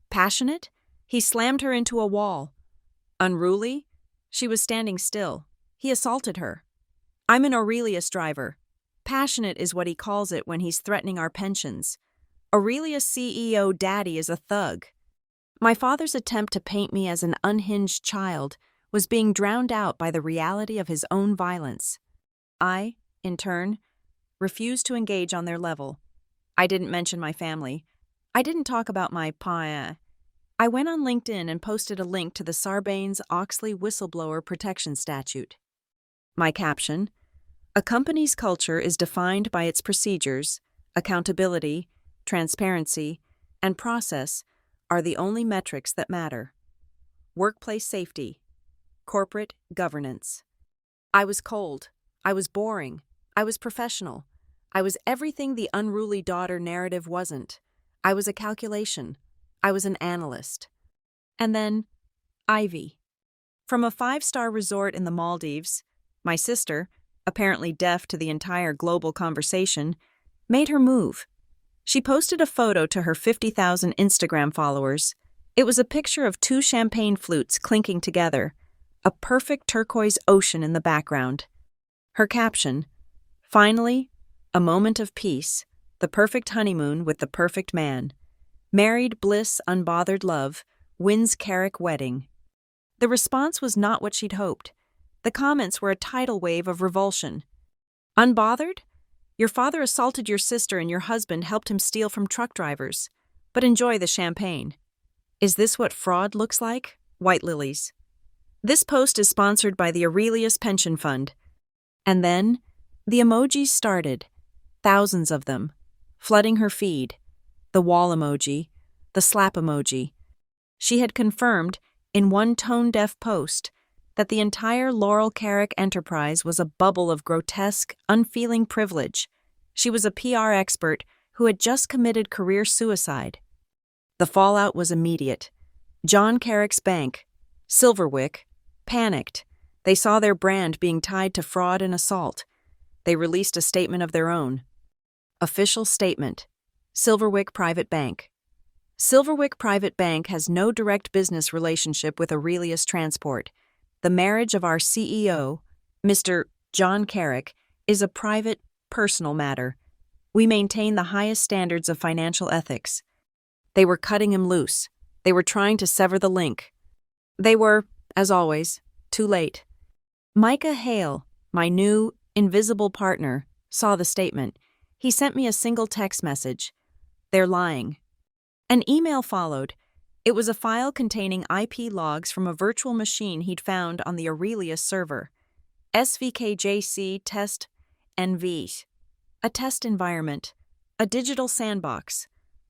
[SPEAKER 1] Passionate? He slammed her into a wall. Unruly? She was standing still. He assaulted her. I'm an Aurelius driver. Passionate is what he calls it when he's threatening our pensions. Aurelius CEO Daddy is a thug. My father's attempt to paint me as an unhinged child was being drowned out by the reality of his own violence. I, in turn, refused to engage on their level. I didn't mention my family. I didn't talk about my pa. I went on LinkedIn and posted a link to the Sarbanes-Oxley Whistleblower Protection Statute. My caption: a company's culture is defined by its procedures, accountability, transparency, and process are the only metrics that matter. Workplace safety, corporate governance. I was cold. I was boring. I was professional. I was everything the unruly daughter narrative wasn't. I was a calculation. I was an analyst. And then, Ivy. From a 5-star resort in the Maldives, my sister, apparently deaf to the entire global conversation, made her move. She posted a photo to her 50,000 Instagram followers. It was a picture of 2 champagne flutes clinking together, a perfect turquoise ocean in the background. Her caption: finally, a moment of peace, the perfect honeymoon with the perfect man. Married bliss, unbothered love, wins Carrick wedding. The response was not what she'd hoped. The comments were a tidal wave of revulsion. Unbothered? Your father assaulted your sister and your husband helped him steal from truck drivers. But enjoy the champagne. Is this what fraud looks like? White lilies. This post is sponsored by the Aurelius Pension Fund. And then, the emojis started. Thousands of them. Flooding her feed. The wall emoji. The slap emoji. She had confirmed, in one tone-deaf post, that the entire Laurel Carrick enterprise was a bubble of grotesque, unfeeling privilege. She was a PR expert who had just committed career suicide. The fallout was immediate. John Carrick's bank, Silverwick, panicked. They saw their brand being tied to fraud and assault. They released a statement of their own. Official statement. Silverwick Private Bank. Silverwick Private Bank has no direct business relationship with Aurelius Transport. The marriage of our CEO, Mr. John Carrick, is a private, personal matter. We maintain the highest standards of financial ethics. They were cutting him loose. They were trying to sever the link. They were, as always, too late. Micah Hale, my new, invisible partner, saw the statement. He sent me a single text message. They're lying. An email followed. It was a file containing IP logs from a virtual machine he'd found on the Aurelius server. SVKJC Test NV. A test environment. A digital sandbox.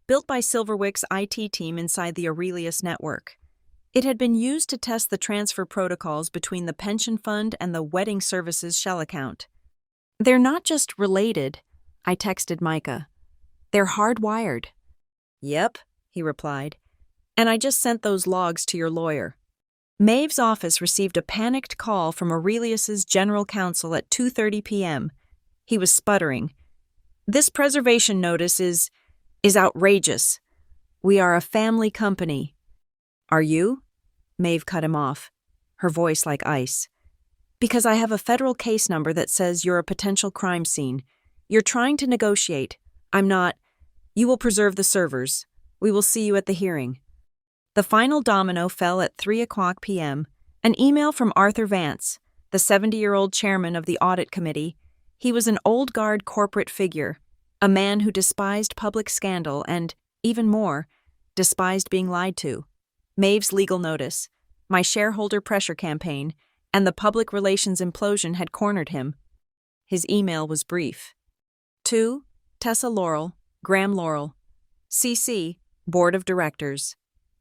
[SPEAKER 1] Built by Silverwick's IT team inside the Aurelius network. It had been used to test the transfer protocols between the pension fund and the wedding services shell account. They're not just related, I texted Micah. They're hardwired. Yep, he replied. And I just sent those logs to your lawyer. Maeve's office received a panicked call from Aurelius's general counsel at 2:30 p.m. He was sputtering. This preservation notice is outrageous. We are a family company. Are you? Maeve cut him off, her voice like ice. Because I have a federal case number that says you're a potential crime scene. You're trying to negotiate. I'm not. You will preserve the servers. We will see you at the hearing. The final domino fell at 3:00 p.m. An email from Arthur Vance, the 70-year-old chairman of the audit committee. He was an old-guard corporate figure, a man who despised public scandal and, even more, despised being lied to. Maeve's legal notice, my shareholder pressure campaign, and the public relations implosion had cornered him. His email was brief. To Tessa Laurel, Graham Laurel, CC, Board of Directors,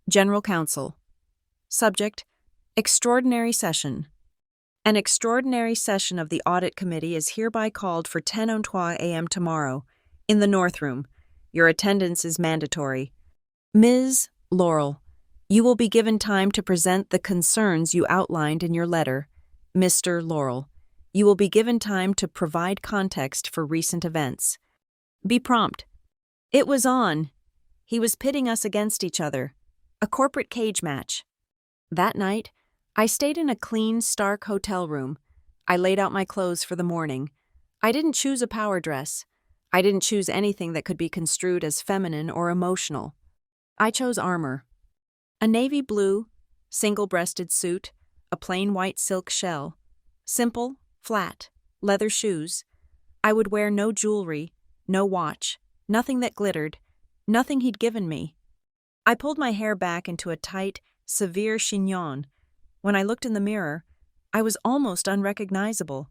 [SPEAKER 1] General Counsel. Subject, Extraordinary Session. An extraordinary session of the Audit Committee is hereby called for 10:03 a.m. tomorrow, in the North Room. Your attendance is mandatory. Ms. Laurel, you will be given time to present the concerns you outlined in your letter. Mr. Laurel, you will be given time to provide context for recent events. Be prompt. It was on. He was pitting us against each other. A corporate cage match. That night, I stayed in a clean, stark hotel room. I laid out my clothes for the morning. I didn't choose a power dress. I didn't choose anything that could be construed as feminine or emotional. I chose armor. A navy blue, single-breasted suit, a plain white silk shell. Simple, flat, leather shoes. I would wear no jewelry, no watch, nothing that glittered, nothing he'd given me. I pulled my hair back into a tight, severe chignon. When I looked in the mirror, I was almost unrecognizable.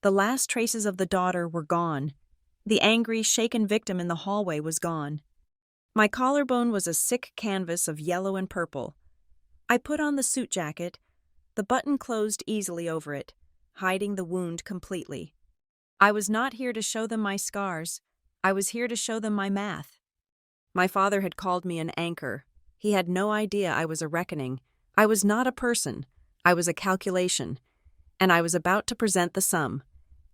[SPEAKER 1] The last traces of the daughter were gone. The angry, shaken victim in the hallway was gone. My collarbone was a sick canvas of yellow and purple. I put on the suit jacket. The button closed easily over it, hiding the wound completely. I was not here to show them my scars. I was here to show them my math. My father had called me an anchor. He had no idea I was a reckoning. I was not a person. I was a calculation. And I was about to present the sum.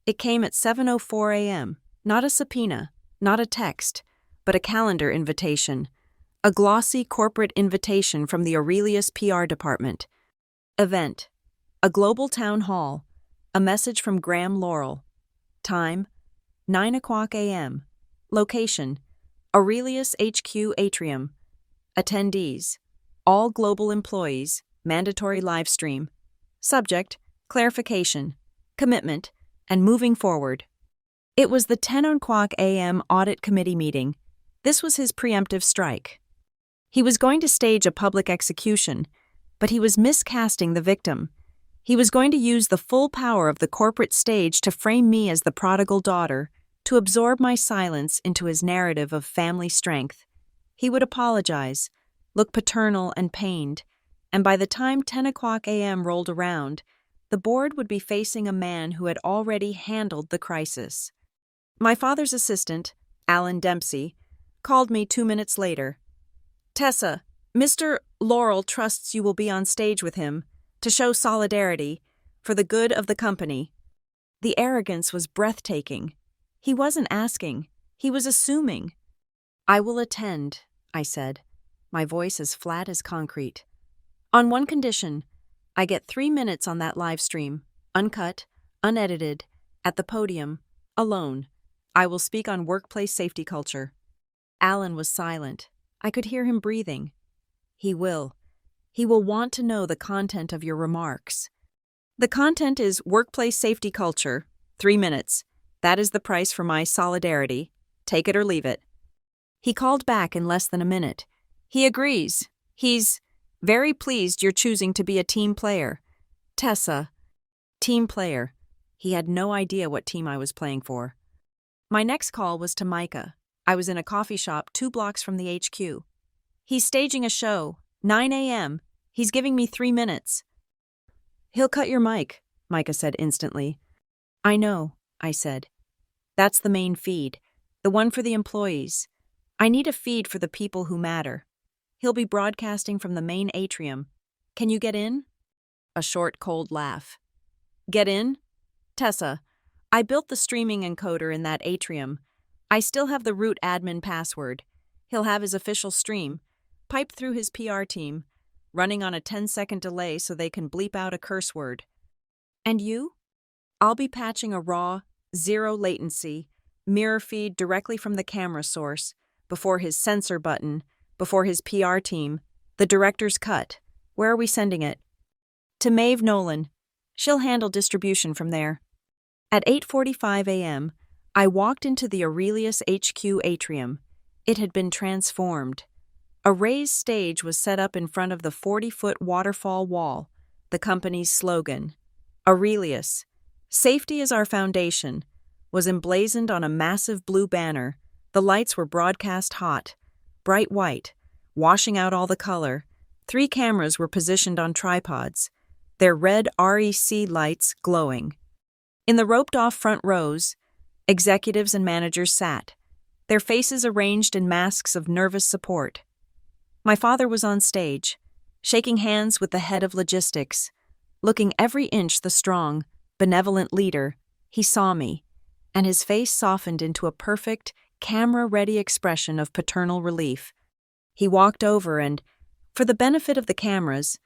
[SPEAKER 1] It came at 7:04 a.m., not a subpoena, not a text, but a calendar invitation. A glossy corporate invitation from the Aurelius PR department. Event. A global town hall. A message from Graham Laurel. Time. 9:00 a.m. Location. Aurelius HQ Atrium. Attendees. All global employees. Mandatory live stream. Subject. Clarification. Commitment. And moving forward. It was the 10:00 a.m. Audit Committee meeting. This was his preemptive strike. He was going to stage a public execution, but he was miscasting the victim. He was going to use the full power of the corporate stage to frame me as the prodigal daughter, to absorb my silence into his narrative of family strength. He would apologize, look paternal and pained, and by the time 10:00 a.m. rolled around, the board would be facing a man who had already handled the crisis. My father's assistant, Alan Dempsey, called me 2 minutes later. Tessa, Mr. Laurel trusts you will be on stage with him to show solidarity for the good of the company. The arrogance was breathtaking. He wasn't asking. He was assuming. I will attend, I said, my voice as flat as concrete. On one condition, I get 3 minutes on that live stream, uncut, unedited, at the podium, alone. I will speak on workplace safety culture. Alan was silent. I could hear him breathing. He will. He will want to know the content of your remarks. The content is workplace safety culture, 3 minutes. That is the price for my solidarity. Take it or leave it. He called back in less than a minute. He agrees. He's very pleased you're choosing to be a team player. Tessa. Team player. He had no idea what team I was playing for. My next call was to Micah. I was in a coffee shop 2 blocks from the HQ. He's staging a show, 9 a.m. He's giving me 3 minutes. He'll cut your mic, Micah said instantly. I know, I said. That's the main feed, the one for the employees. I need a feed for the people who matter. He'll be broadcasting from the main atrium. Can you get in? A short, cold laugh. Get in? Tessa, I built the streaming encoder in that atrium. I still have the root admin password. He'll have his official stream, piped through his PR team, running on a 10-second delay so they can bleep out a curse word. And you? I'll be patching a raw, zero latency, mirror feed directly from the camera source, before his censor button, before his PR team, the director's cut. Where are we sending it? To Maeve Nolan. She'll handle distribution from there. At 8:45 a.m., I walked into the Aurelius HQ atrium. It had been transformed. A raised stage was set up in front of the 40-foot waterfall wall, the company's slogan. Aurelius, safety is our foundation, was emblazoned on a massive blue banner. The lights were broadcast hot, bright white, washing out all the color. 3 cameras were positioned on tripods, their red REC lights glowing. In the roped-off front rows, executives and managers sat, their faces arranged in masks of nervous support. My father was on stage, shaking hands with the head of logistics, looking every inch the strong, benevolent leader. He saw me, and his face softened into a perfect, camera-ready expression of paternal relief. He walked over and, for the benefit of the cameras,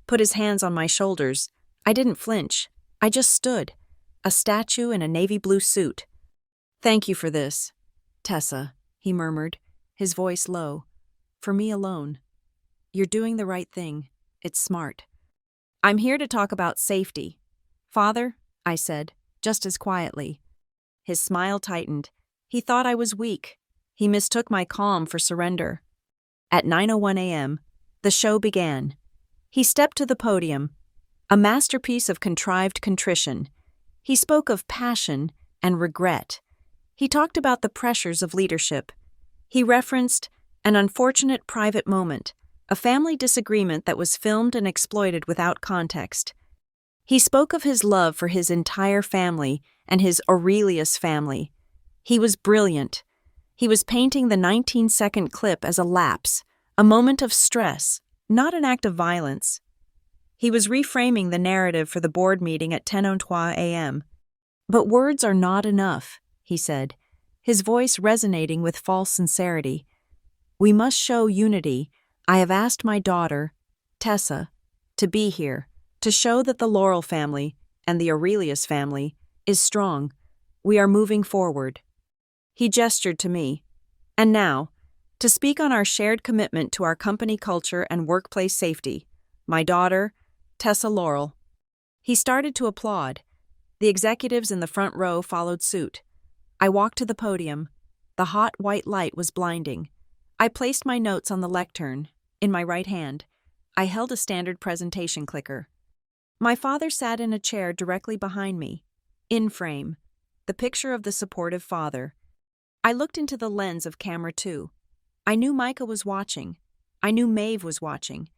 [SPEAKER 1] put his hands on my shoulders. I didn't flinch. I just stood, a statue in a navy blue suit. Thank you for this, Tessa, he murmured, his voice low. For me alone. You're doing the right thing. It's smart. I'm here to talk about safety. Father, I said, just as quietly. His smile tightened. He thought I was weak. He mistook my calm for surrender. At 9:01 a.m., the show began. He stepped to the podium, a masterpiece of contrived contrition. He spoke of passion and regret. He talked about the pressures of leadership. He referenced an unfortunate private moment, a family disagreement that was filmed and exploited without context. He spoke of his love for his entire family and his Aurelius family. He was brilliant. He was painting the 19-second clip as a lapse, a moment of stress, not an act of violence. He was reframing the narrative for the board meeting at 10:03 a.m. But words are not enough, he said, his voice resonating with false sincerity. We must show unity. I have asked my daughter, Tessa, to be here, to show that the Laurel family and the Aurelius family is strong. We are moving forward. He gestured to me. And now, to speak on our shared commitment to our company culture and workplace safety, my daughter, Tessa Laurel. He started to applaud. The executives in the front row followed suit. I walked to the podium. The hot white light was blinding. I placed my notes on the lectern. In my right hand, I held a standard presentation clicker. My father sat in a chair directly behind me. In frame, the picture of the supportive father. I looked into the lens of camera 2. I knew Micah was watching. I knew Maeve was watching.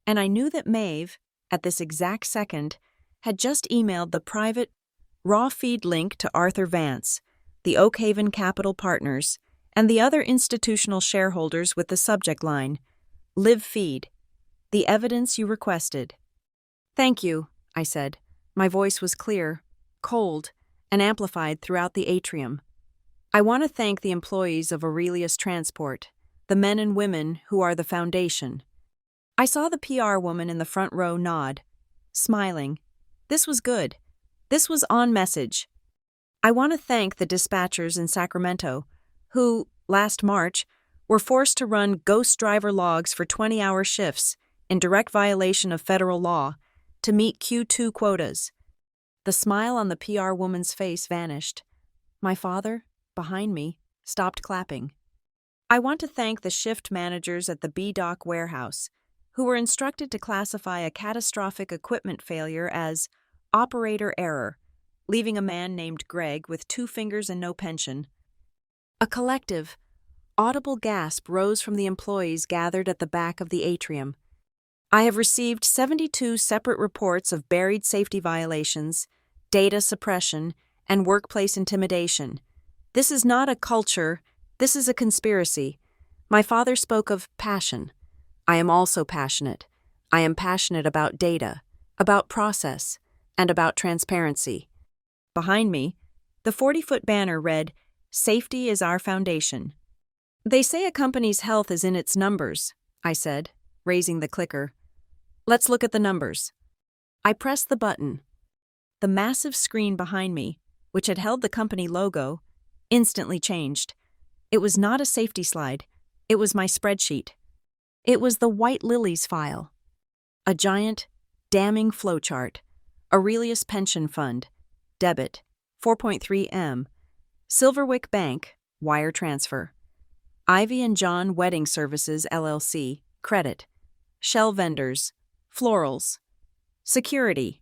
[SPEAKER 1] And I knew that Maeve, at this exact second, had just emailed the private, raw feed link to Arthur Vance, the Oak Haven Capital Partners, and the other institutional shareholders with the subject line, Live Feed, the evidence you requested. Thank you, I said. My voice was clear, cold, and amplified throughout the atrium. I want to thank the employees of Aurelius Transport, the men and women who are the foundation. I saw the PR woman in the front row nod, smiling. This was good. This was on message. I want to thank the dispatchers in Sacramento, who, last March, were forced to run ghost driver logs for 20-hour shifts in direct violation of federal law to meet Q2 quotas. The smile on the PR woman's face vanished. My father, behind me, stopped clapping. I want to thank the shift managers at the B-Dock warehouse, who were instructed to classify a catastrophic equipment failure as operator error, leaving a man named Greg with 2 fingers and no pension. A collective, audible gasp rose from the employees gathered at the back of the atrium. I have received 72 separate reports of buried safety violations, data suppression, and workplace intimidation. This is not a culture, this is a conspiracy. My father spoke of passion. I am also passionate. I am passionate about data, about process, and about transparency. Behind me, the 40-foot banner read, "Safety is our foundation." They say a company's health is in its numbers, I said, raising the clicker. Let's look at the numbers. I pressed the button. The massive screen behind me, which had held the company logo, instantly changed. It was not a safety slide. It was my spreadsheet. It was the White Lilies file. A giant, damning flowchart. Aurelius Pension Fund. Debit. 4.3 M. Silverwick Bank. Wire transfer. Ivy and John Wedding Services, LLC. Credit. Shell vendors. Florals. Security.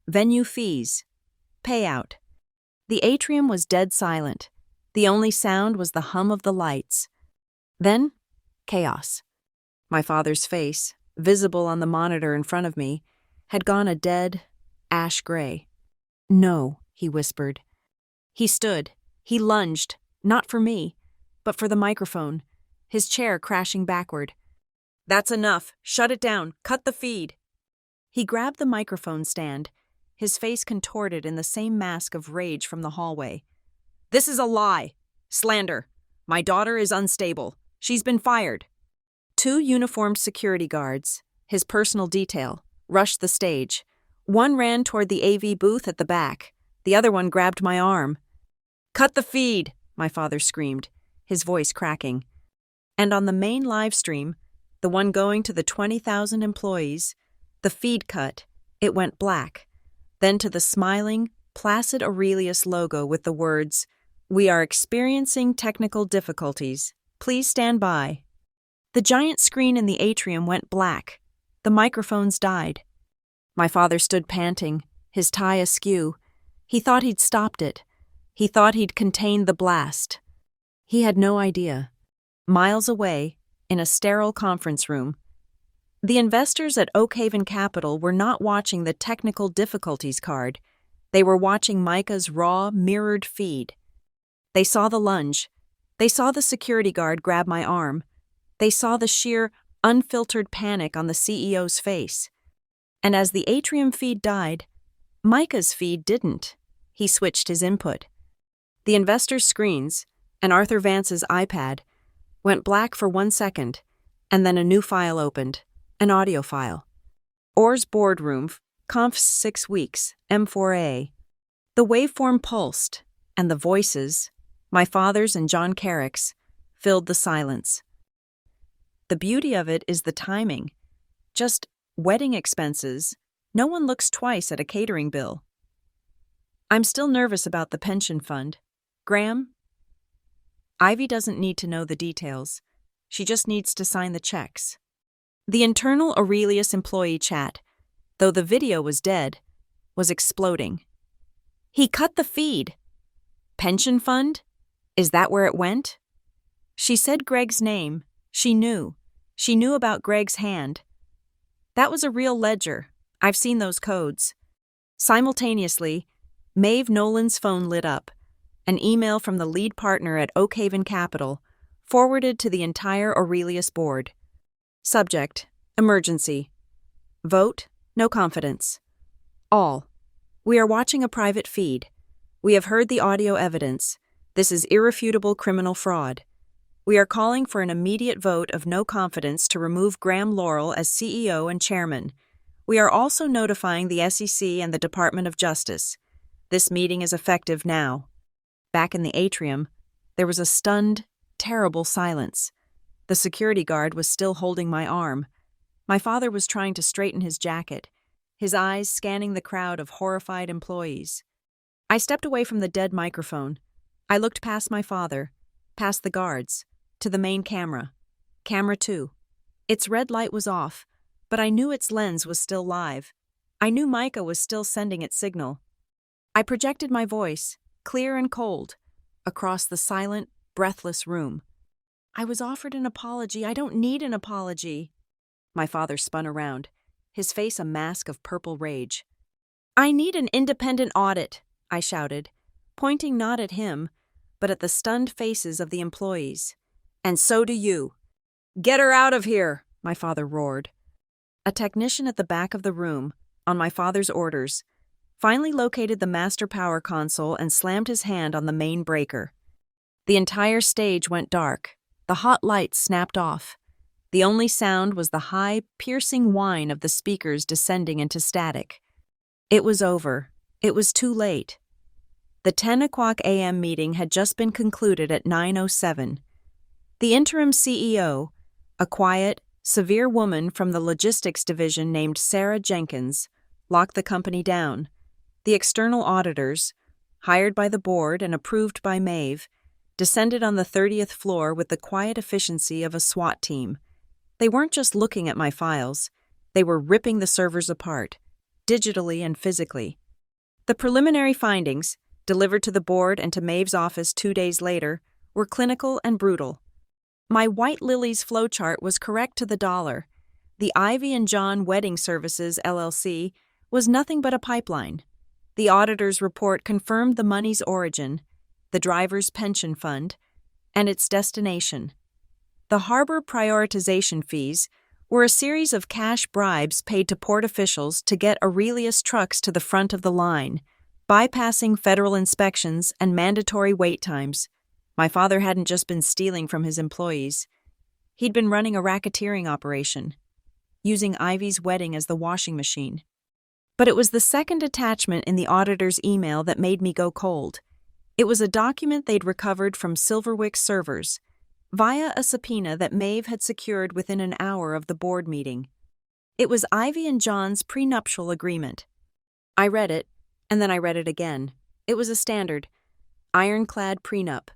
[SPEAKER 1] Venue fees. Payout. The atrium was dead silent. The only sound was the hum of the lights. Then, chaos. My father's face, visible on the monitor in front of me, had gone a dead, ash gray. "No," he whispered. He stood. He lunged, not for me, but for the microphone, his chair crashing backward. "That's enough. Shut it down. Cut the feed." He grabbed the microphone stand, his face contorted in the same mask of rage from the hallway. "This is a lie. Slander. My daughter is unstable. She's been fired." 2 uniformed security guards, his personal detail, rushed the stage. One ran toward the AV booth at the back. The other one grabbed my arm. "Cut the feed," my father screamed, his voice cracking. And on the main live stream, the one going to the 20,000 employees, the feed cut, it went black. Then to the smiling, placid Aurelius logo with the words, "We are experiencing technical difficulties. Please stand by." The giant screen in the atrium went black. The microphones died. My father stood panting, his tie askew. He thought he'd stopped it. He thought he'd contained the blast. He had no idea. Miles away, in a sterile conference room, the investors at Oakhaven Capital were not watching the technical difficulties card. They were watching Micah's raw, mirrored feed. They saw the lunge. They saw the security guard grab my arm. They saw the sheer, unfiltered panic on the CEO's face. And as the atrium feed died, Micah's feed didn't. He switched his input. The investors' screens, and Arthur Vance's iPad, went black for 1 second, and then a new file opened, an audio file. Orr's boardroom, Conf 6 weeks, M4A. The waveform pulsed, and the voices, my father's and John Carrick's, filled the silence. The beauty of it is the timing. Just wedding expenses. No one looks twice at a catering bill. I'm still nervous about the pension fund. Graham? Ivy doesn't need to know the details. She just needs to sign the checks. The internal Aurelius employee chat, though the video was dead, was exploding. He cut the feed. Pension fund? Is that where it went? She said Greg's name. She knew. She knew about Greg's hand. That was a real ledger. I've seen those codes. Simultaneously, Maeve Nolan's phone lit up. An email from the lead partner at Oakhaven Capital, forwarded to the entire Aurelius board. Subject: Emergency. Vote: No confidence. All: We are watching a private feed. We have heard the audio evidence. This is irrefutable criminal fraud. We are calling for an immediate vote of no confidence to remove Graham Laurel as CEO and chairman. We are also notifying the SEC and the Department of Justice. This meeting is effective now. Back in the atrium, there was a stunned, terrible silence. The security guard was still holding my arm. My father was trying to straighten his jacket, his eyes scanning the crowd of horrified employees. I stepped away from the dead microphone. I looked past my father, past the guards, to the main camera. Camera 2. Its red light was off, but I knew its lens was still live. I knew Micah was still sending its signal. I projected my voice, clear and cold, across the silent, breathless room. I was offered an apology. I don't need an apology. My father spun around, his face a mask of purple rage. I need an independent audit, I shouted, pointing not at him, but at the stunned faces of the employees. And so do you. Get her out of here, my father roared. A technician at the back of the room, on my father's orders, finally located the master power console and slammed his hand on the main breaker. The entire stage went dark. The hot lights snapped off. The only sound was the high, piercing whine of the speakers descending into static. It was over. It was too late. The 10 o'clock a.m. meeting had just been concluded at 9:07. The interim CEO, a quiet, severe woman from the logistics division named Sarah Jenkins, locked the company down. The external auditors, hired by the board and approved by Maeve, descended on the 30th floor with the quiet efficiency of a SWAT team. They weren't just looking at my files, they were ripping the servers apart, digitally and physically. The preliminary findings, delivered to the board and to Maeve's office 2 days later, were clinical and brutal. My White Lilies flowchart was correct to the dollar. The Ivy and John Wedding Services, LLC, was nothing but a pipeline. The auditor's report confirmed the money's origin, the driver's pension fund, and its destination. The harbor prioritization fees were a series of cash bribes paid to port officials to get Aurelius trucks to the front of the line, bypassing federal inspections and mandatory wait times. My father hadn't just been stealing from his employees. He'd been running a racketeering operation, using Ivy's wedding as the washing machine. But it was the second attachment in the auditor's email that made me go cold. It was a document they'd recovered from Silverwick's servers, via a subpoena that Maeve had secured within an hour of the board meeting. It was Ivy and John's prenuptial agreement. I read it, and then I read it again. It was a standard, ironclad prenup,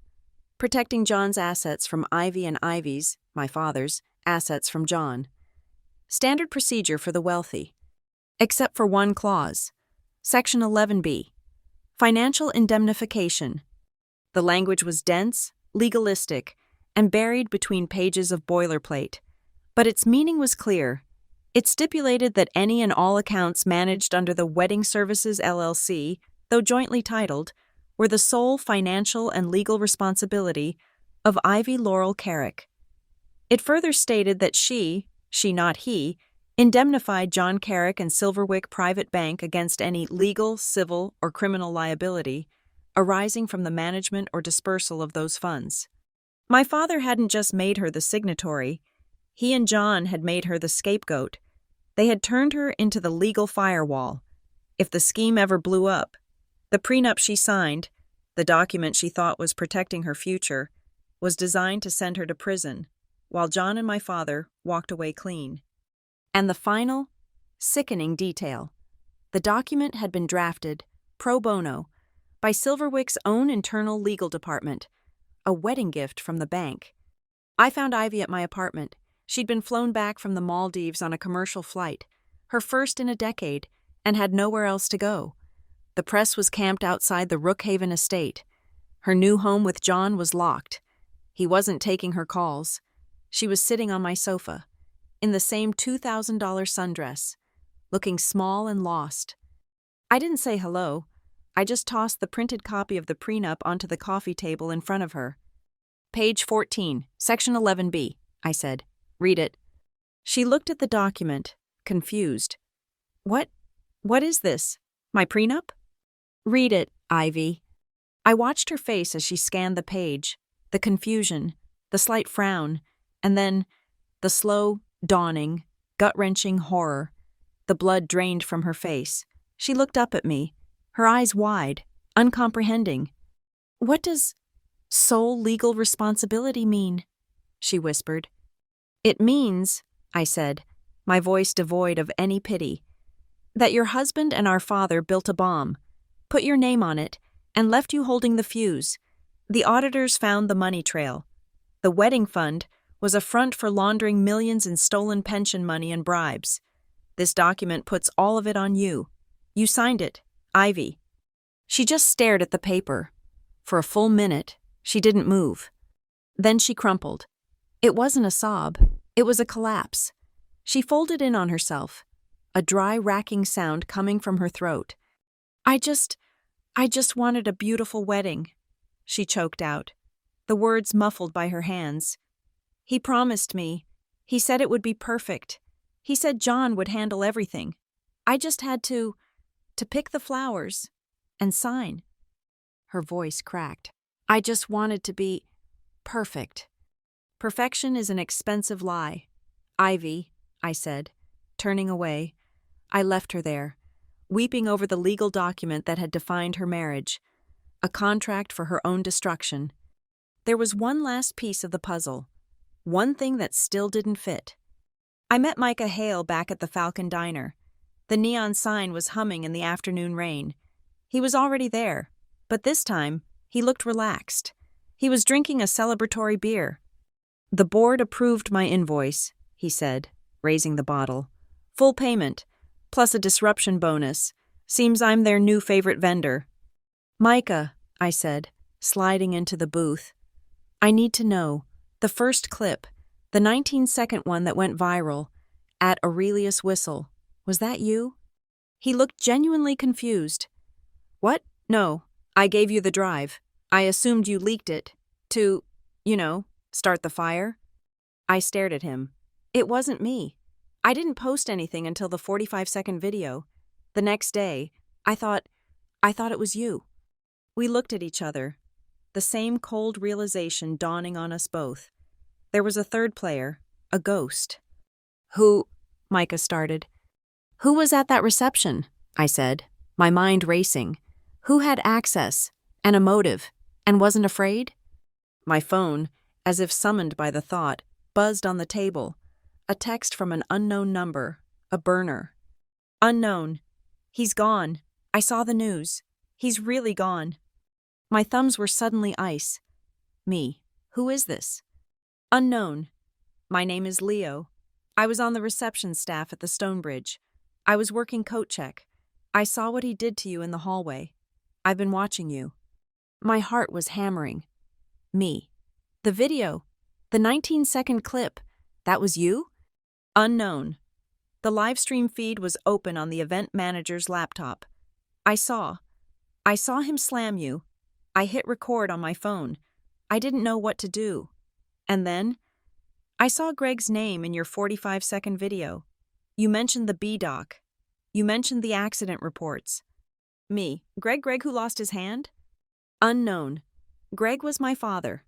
[SPEAKER 1] protecting John's assets from Ivy and Ivy's, my father's, assets from John. Standard procedure for the wealthy. Except for one clause. Section 11B. Financial indemnification. The language was dense, legalistic, and buried between pages of boilerplate. But its meaning was clear. It stipulated that any and all accounts managed under the Wedding Services LLC, though jointly titled, were the sole financial and legal responsibility of Ivy Laurel Carrick. It further stated that she not he, indemnified John Carrick and Silverwick Private Bank against any legal, civil, or criminal liability arising from the management or dispersal of those funds. My father hadn't just made her the signatory. He and John had made her the scapegoat. They had turned her into the legal firewall. If the scheme ever blew up, the prenup she signed, the document she thought was protecting her future, was designed to send her to prison, while John and my father walked away clean. And the final, sickening detail. The document had been drafted, pro bono, by Silverwick's own internal legal department, a wedding gift from the bank. I found Ivy at my apartment. She'd been flown back from the Maldives on a commercial flight, her first in a decade, and had nowhere else to go. The press was camped outside the Rookhaven estate. Her new home with John was locked. He wasn't taking her calls. She was sitting on my sofa, in the same $2,000 sundress, looking small and lost. I didn't say hello. I just tossed the printed copy of the prenup onto the coffee table in front of her. Page 14, Section 11B, I said. Read it. She looked at the document, confused. What is this? My prenup? Read it, Ivy. I watched her face as she scanned the page, the confusion, the slight frown, and then the slow, dawning, gut-wrenching horror. The blood drained from her face. She looked up at me, her eyes wide, uncomprehending. What does sole legal responsibility mean? She whispered. It means, I said, my voice devoid of any pity, that your husband and our father built a bomb, put your name on it, and left you holding the fuse. The auditors found the money trail. The wedding fund was a front for laundering millions in stolen pension money and bribes. This document puts all of it on you. You signed it, Ivy. She just stared at the paper. For a full minute, she didn't move. Then she crumpled. It wasn't a sob. It was a collapse. She folded in on herself, a dry, racking sound coming from her throat. I just wanted a beautiful wedding, she choked out, the words muffled by her hands. He promised me, He said it would be perfect. He said John would handle everything. I just had to pick the flowers and sign. Her voice cracked. I just wanted to be perfect. Perfection is an expensive lie. Ivy, I said, turning away. I left her there, weeping over the legal document that had defined her marriage, a contract for her own destruction. There was one last piece of the puzzle, one thing that still didn't fit. I met Micah Hale back at the Falcon Diner. The neon sign was humming in the afternoon rain. He was already there, but this time, he looked relaxed. He was drinking a celebratory beer. The board approved my invoice, he said, raising the bottle. Full payment, plus a disruption bonus. Seems I'm their new favorite vendor. Micah, I said, sliding into the booth. I need to know. The first clip, the 19-second one that went viral, at Aurelius Whistle, was that you? He looked genuinely confused. What? No, I gave you the drive. I assumed you leaked it. To, start the fire? I stared at him. It wasn't me. I didn't post anything until the 45-second video. The next day, I thought it was you. We looked at each other, the same cold realization dawning on us both. There was a third player, a ghost. Who? Micah started. Who was at that reception? I said, my mind racing. Who had access, and a motive, and wasn't afraid? My phone, as if summoned by the thought, buzzed on the table. A text from an unknown number, a burner. Unknown. He's gone. I saw the news. He's really gone. My thumbs were suddenly ice. Me. Who is this? Unknown. My name is Leo. I was on the reception staff at the Stonebridge. I was working coat check. I saw what he did to you in the hallway. I've been watching you. My heart was hammering. Me. The video. The 19-second clip. That was you? Unknown. The live stream feed was open on the event manager's laptop. I saw him slam you. I hit record on my phone. I didn't know what to do. And then, I saw Greg's name in your 45-second video. You mentioned the B-doc. You mentioned the accident reports. Me. Greg who lost his hand? Unknown. Greg was my father.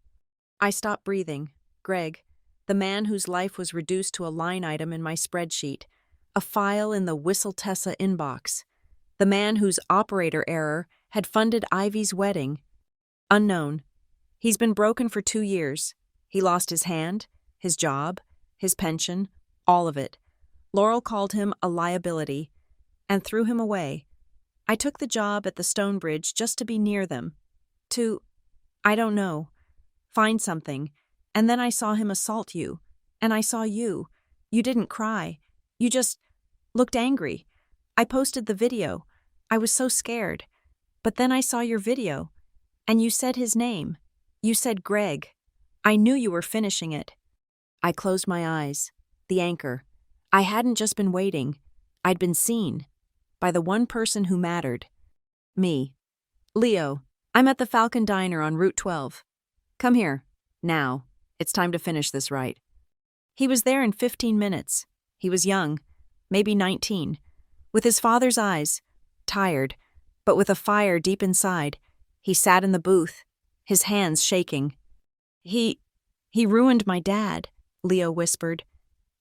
[SPEAKER 1] I stopped breathing. Greg, the man whose life was reduced to a line item in my spreadsheet, a file in the Whistle Tessa inbox. The man whose operator error had funded Ivy's wedding. Unknown. He's been broken for 2 years. He lost his hand, his job, his pension, all of it. Laurel called him a liability and threw him away. I took the job at the Stonebridge just to be near them. I don't know, find something. And then I saw him assault you. And I saw you. You didn't cry. You just looked angry. I posted the video. I was so scared. But then I saw your video. And you said his name. You said Greg. I knew you were finishing it. I closed my eyes. The anchor. I hadn't just been waiting. I'd been seen. By the one person who mattered. Me. Leo, I'm at the Falcon Diner on Route 12. Come here. Now. It's time to finish this right. He was there in 15 minutes. He was young, maybe 19, with his father's eyes, tired, but with a fire deep inside. He sat in the booth, his hands shaking. He ruined my dad, Leo whispered.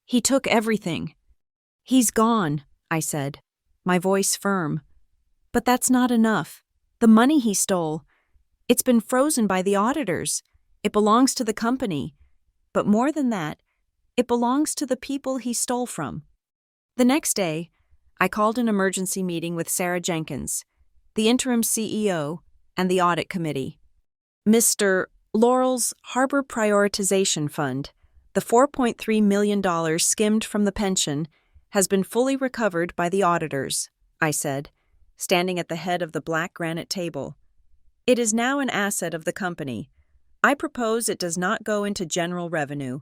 [SPEAKER 1] He took everything. He's gone, I said, my voice firm. But that's not enough. The money he stole, it's been frozen by the auditors. It belongs to the company. But more than that, it belongs to the people he stole from. The next day, I called an emergency meeting with Sarah Jenkins, the interim CEO, and the audit committee. Mr. Laurel's Harbor Prioritization Fund, the $4.3 million skimmed from the pension, has been fully recovered by the auditors, I said, standing at the head of the black granite table. It is now an asset of the company. I propose it does not go into general revenue.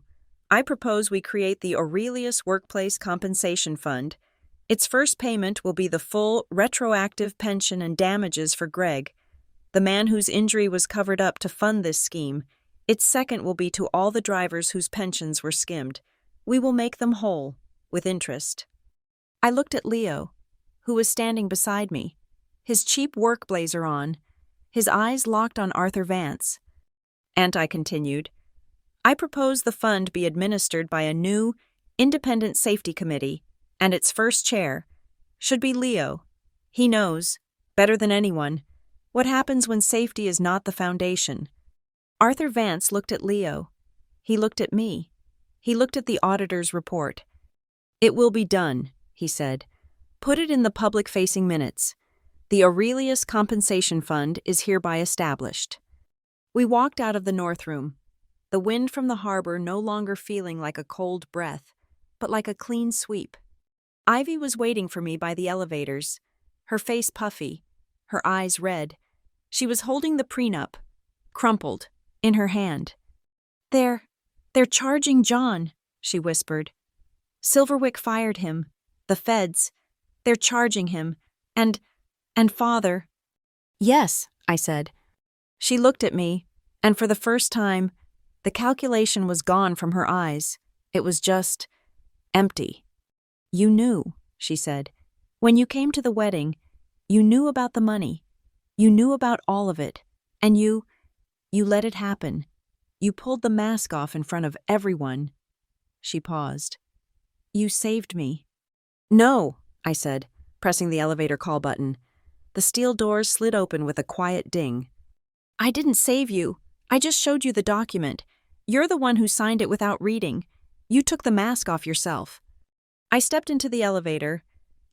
[SPEAKER 1] I propose we create the Aurelius Workplace Compensation Fund. Its first payment will be the full retroactive pension and damages for Greg, the man whose injury was covered up to fund this scheme. Its second will be to all the drivers whose pensions were skimmed. We will make them whole, with interest. I looked at Leo, who was standing beside me, his cheap work blazer on, his eyes locked on Arthur Vance. And I continued, I propose the fund be administered by a new, independent safety committee, and its first chair should be Leo. He knows, better than anyone, what happens when safety is not the foundation. Arthur Vance looked at Leo. He looked at me. He looked at the auditor's report. It will be done, he said. Put it in the public-facing minutes. The Aurelius Compensation Fund is hereby established. We walked out of the north room, the wind from the harbor no longer feeling like a cold breath, but like a clean sweep. Ivy was waiting for me by the elevators, her face puffy, her eyes red. She was holding the prenup, crumpled, in her hand. They're charging John, she whispered. Silverwick fired him. The feds. They're charging him. And father. Yes, I said. She looked at me, and for the first time, the calculation was gone from her eyes. It was just empty. You knew, she said. When you came to the wedding, you knew about the money. You knew about all of it. And you let it happen. You pulled the mask off in front of everyone. She paused. You saved me. No, I said, pressing the elevator call button. The steel doors slid open with a quiet ding. I didn't save you. I just showed you the document. You're the one who signed it without reading. You took the mask off yourself. I stepped into the elevator,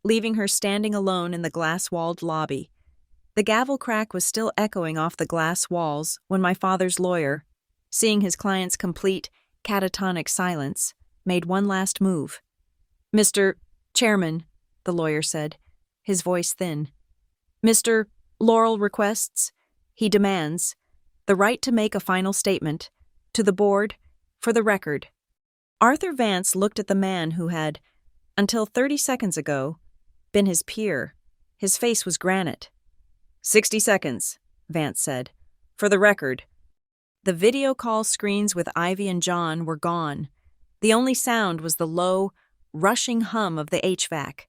[SPEAKER 1] leaving her standing alone in the glass-walled lobby. The gavel crack was still echoing off the glass walls when my father's lawyer, seeing his client's complete, catatonic silence, made one last move. Mr. Chairman, the lawyer said, his voice thin. Mr. Laurel requests, he demands, the right to make a final statement, to the board, for the record. Arthur Vance looked at the man who had, until 30 seconds ago, been his peer. His face was granite. 60 seconds, Vance said. For the record. The video call screens with Ivy and John were gone. The only sound was the low, rushing hum of the HVAC,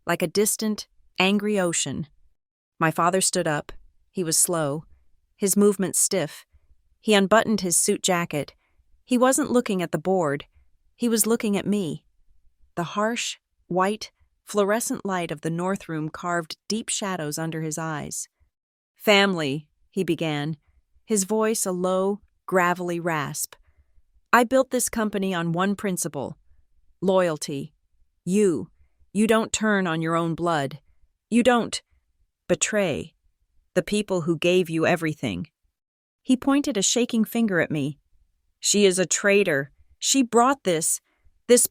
[SPEAKER 1] like a distant, angry ocean. My father stood up. He was slow, his movements stiff. He unbuttoned his suit jacket. He wasn't looking at the board. He was looking at me. The harsh, white, fluorescent light of the north room carved deep shadows under his eyes. Family, he began, his voice a low, gravelly rasp. I built this company on one principle. Loyalty. You don't turn on your own blood. You don't betray the people who gave you everything. He pointed a shaking finger at me. She is a traitor. She brought this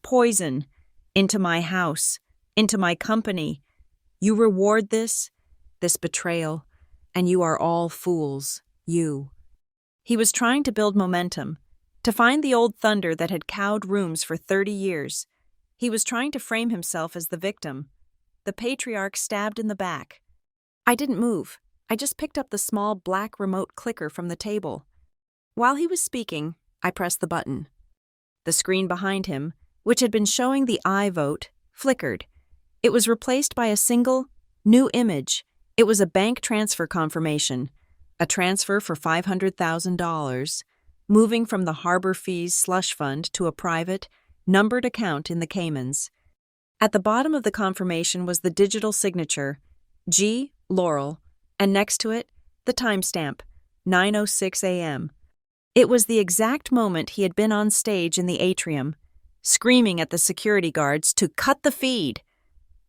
[SPEAKER 1] poison, into my house, into my company. You reward this betrayal, and you are all fools, you. He was trying to build momentum, to find the old thunder that had cowed rooms for 30 years. He was trying to frame himself as the victim, the patriarch stabbed in the back. I didn't move. I just picked up the small black remote clicker from the table. While he was speaking, I pressed the button. The screen behind him, which had been showing the I vote, flickered. It was replaced by a single, new image. It was a bank transfer confirmation, a transfer for $500,000, moving from the Harbor Fees Slush Fund to a private, numbered account in the Caymans. At the bottom of the confirmation was the digital signature, G. Laurel, and next to it, the timestamp, 9:06 a.m. It was the exact moment he had been on stage in the atrium, screaming at the security guards to cut the feed.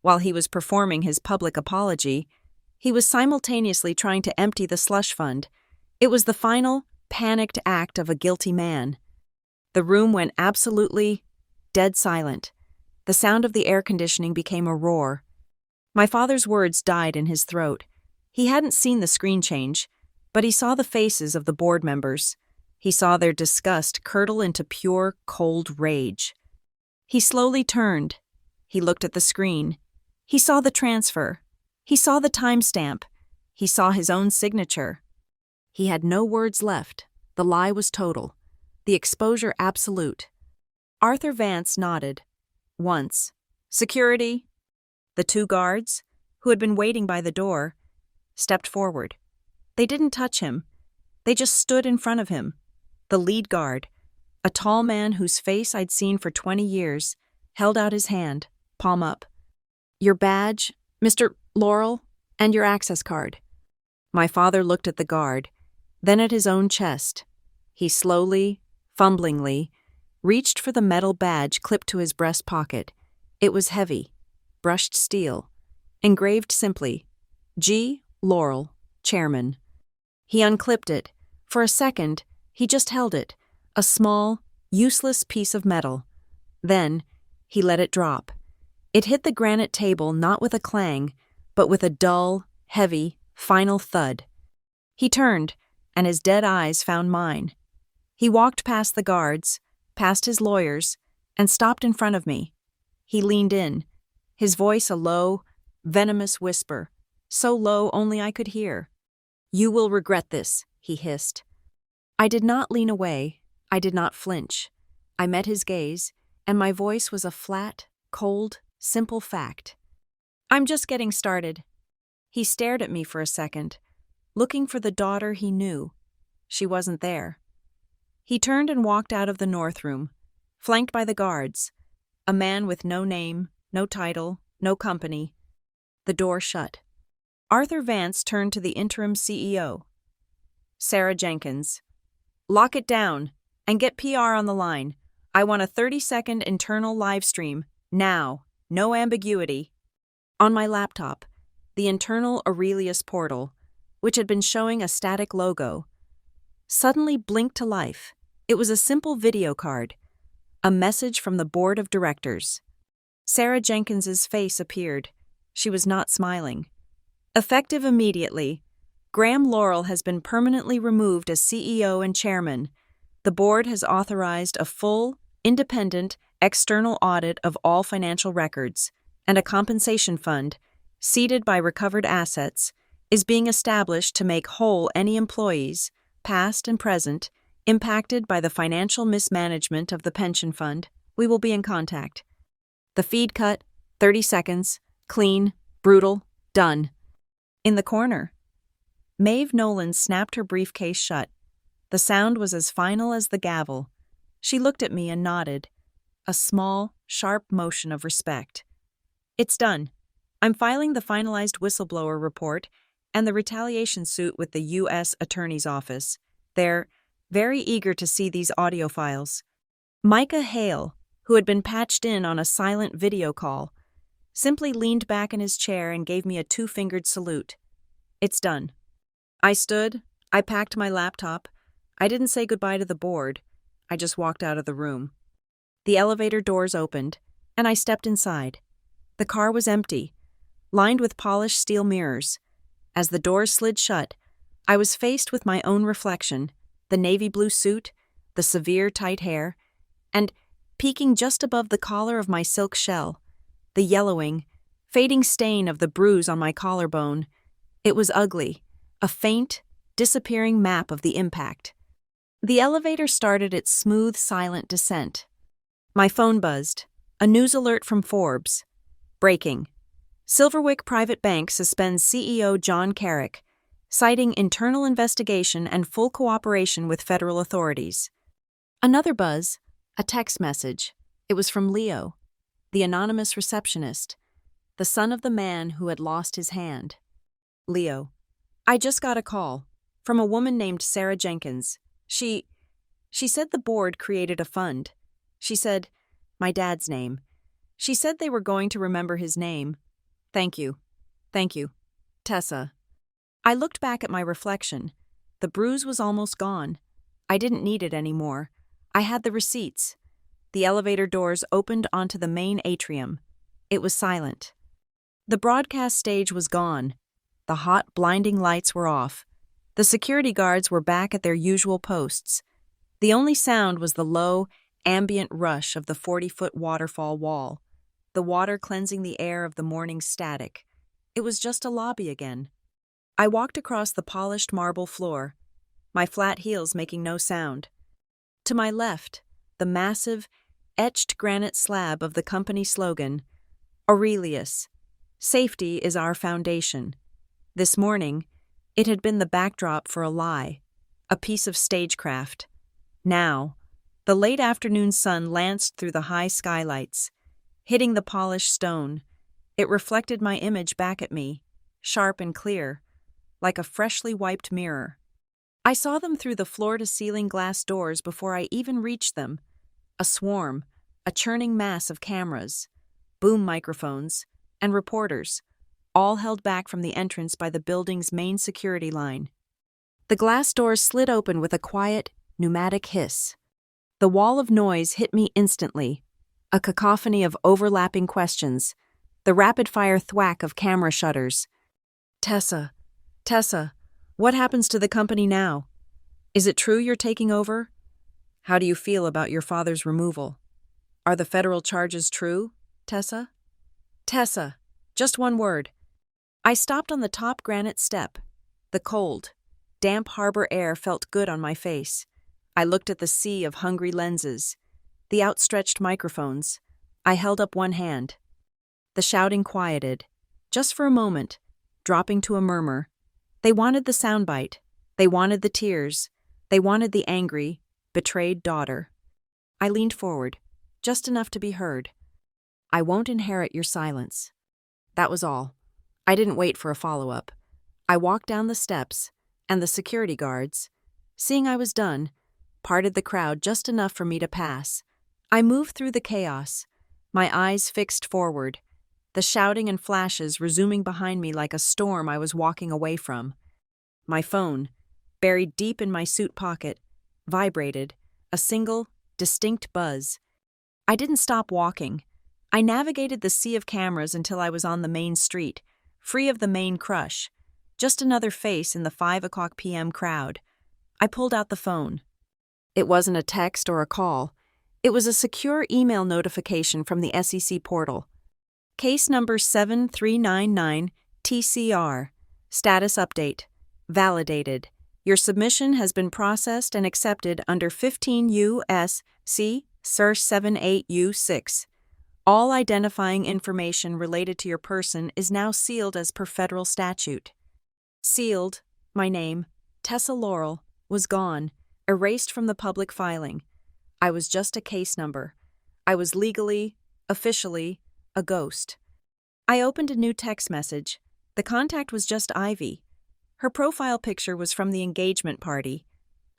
[SPEAKER 1] While he was performing his public apology, he was simultaneously trying to empty the slush fund. It was the final, panicked act of a guilty man. The room went absolutely dead silent. The sound of the air conditioning became a roar. My father's words died in his throat. He hadn't seen the screen change, but he saw the faces of the board members. He saw their disgust curdle into pure, cold rage. He slowly turned. He looked at the screen. He saw the transfer. He saw the timestamp. He saw his own signature. He had no words left. The lie was total. The exposure absolute. Arthur Vance nodded. Once. Security. The two guards, who had been waiting by the door, stepped forward. They didn't touch him. They just stood in front of him. The lead guard, a tall man whose face I'd seen for 20 years, held out his hand, palm up. Your badge, Mr. Laurel, and your access card. My father looked at the guard, then at his own chest. He slowly, fumblingly, reached for the metal badge clipped to his breast pocket. It was heavy, brushed steel, engraved simply, G. Laurel, Chairman. He unclipped it. For a second, he just held it, a small, useless piece of metal. Then, he let it drop. It hit the granite table not with a clang, but with a dull, heavy, final thud. He turned, and his dead eyes found mine. He walked past the guards, past his lawyers, and stopped in front of me. He leaned in, his voice a low, venomous whisper, so low only I could hear. You will regret this, he hissed. I did not lean away. I did not flinch. I met his gaze, and my voice was a flat, cold, simple fact. I'm just getting started. He stared at me for a second, looking for the daughter he knew. She wasn't there. He turned and walked out of the north room, flanked by the guards, a man with no name, no title, no company. The door shut. Arthur Vance turned to the interim CEO. Sarah Jenkins. Lock it down and get PR on the line. I want a 30-second internal live stream, now, no ambiguity. On my laptop, the internal Aurelius portal, which had been showing a static logo, suddenly blinked to life. It was a simple video card, a message from the board of directors. Sarah Jenkins's face appeared. She was not smiling. Effective immediately, Graham Laurel has been permanently removed as CEO and chairman. The board has authorized a full, independent, external audit of all financial records, and a compensation fund, seeded by recovered assets, is being established to make whole any employees, past and present, impacted by the financial mismanagement of the pension fund. We will be in contact. The feed cut, 30 seconds, clean, brutal, done. In the corner, Maeve Nolan snapped her briefcase shut. The sound was as final as the gavel. She looked at me and nodded, a small, sharp motion of respect. It's done. I'm filing the finalized whistleblower report and the retaliation suit with the U.S. Attorney's Office. They're very eager to see these audio files. Micah Hale, who had been patched in on a silent video call, simply leaned back in his chair and gave me a two-fingered salute. It's done. I stood, I packed my laptop. I didn't say goodbye to the board. I just walked out of the room. The elevator doors opened, and I stepped inside. The car was empty, lined with polished steel mirrors. As the doors slid shut, I was faced with my own reflection, the navy blue suit, the severe tight hair, and, peeking just above the collar of my silk shell, the yellowing, fading stain of the bruise on my collarbone. It was ugly, a faint, disappearing map of the impact. The elevator started its smooth, silent descent. My phone buzzed, a news alert from Forbes. Breaking. Silverwick Private Bank suspends CEO John Carrick, citing internal investigation and full cooperation with federal authorities. Another buzz, a text message. It was from Leo, the anonymous receptionist, the son of the man who had lost his hand. Leo. I just got a call from a woman named Sarah Jenkins. She said the board created a fund. She said, my dad's name. She said they were going to remember his name. Thank you. Thank you. Tessa. I looked back at my reflection. The bruise was almost gone. I didn't need it anymore. I had the receipts. The elevator doors opened onto the main atrium. It was silent. The broadcast stage was gone. The hot, blinding lights were off. The security guards were back at their usual posts. The only sound was the low, ambient rush of the 40-foot waterfall wall, the water cleansing the air of the morning static. It was just a lobby again. I walked across the polished marble floor, my flat heels making no sound. To my left, the massive, etched granite slab of the company slogan, Aurelius, safety is our foundation. This morning, it had been the backdrop for a lie, a piece of stagecraft. Now, the late afternoon sun lanced through the high skylights, hitting the polished stone. It reflected my image back at me, sharp and clear, like a freshly wiped mirror. I saw them through the floor-to-ceiling glass doors before I even reached them. A swarm, a churning mass of cameras, boom microphones, and reporters, all held back from the entrance by the building's main security line. The glass doors slid open with a quiet, pneumatic hiss. The wall of noise hit me instantly, a cacophony of overlapping questions, the rapid-fire thwack of camera shutters. Tessa, what happens to the company now? Is it true you're taking over? How do you feel about your father's removal? Are the federal charges true, Tessa? Tessa, just one word. I stopped on the top granite step. The cold, damp harbor air felt good on my face. I looked at the sea of hungry lenses, the outstretched microphones. I held up one hand. The shouting quieted, just for a moment, dropping to a murmur. They wanted the soundbite. They wanted the tears. They wanted the angry, betrayed daughter. I leaned forward, just enough to be heard. I won't inherit your silence. That was all. I didn't wait for a follow-up. I walked down the steps, and the security guards, seeing I was done, parted the crowd just enough for me to pass. I moved through the chaos, my eyes fixed forward, the shouting and flashes resuming behind me like a storm I was walking away from. My phone, buried deep in my suit pocket, vibrated, a single, distinct buzz. I didn't stop walking. I navigated the sea of cameras until I was on the main street, free of the main crush, just another face in the 5 p.m. crowd. I pulled out the phone. It wasn't a text or a call. It was a secure email notification from the SEC portal. Case number 7399 TCR. Status update. Validated. Your submission has been processed and accepted under 15 U.S.C. Sir 78U6. All identifying information related to your person is now sealed as per federal statute. Sealed, my name, Tessa Laurel, was gone, erased from the public filing. I was just a case number. I was legally, officially, a ghost. I opened a new text message. The contact was just Ivy. Her profile picture was from the engagement party.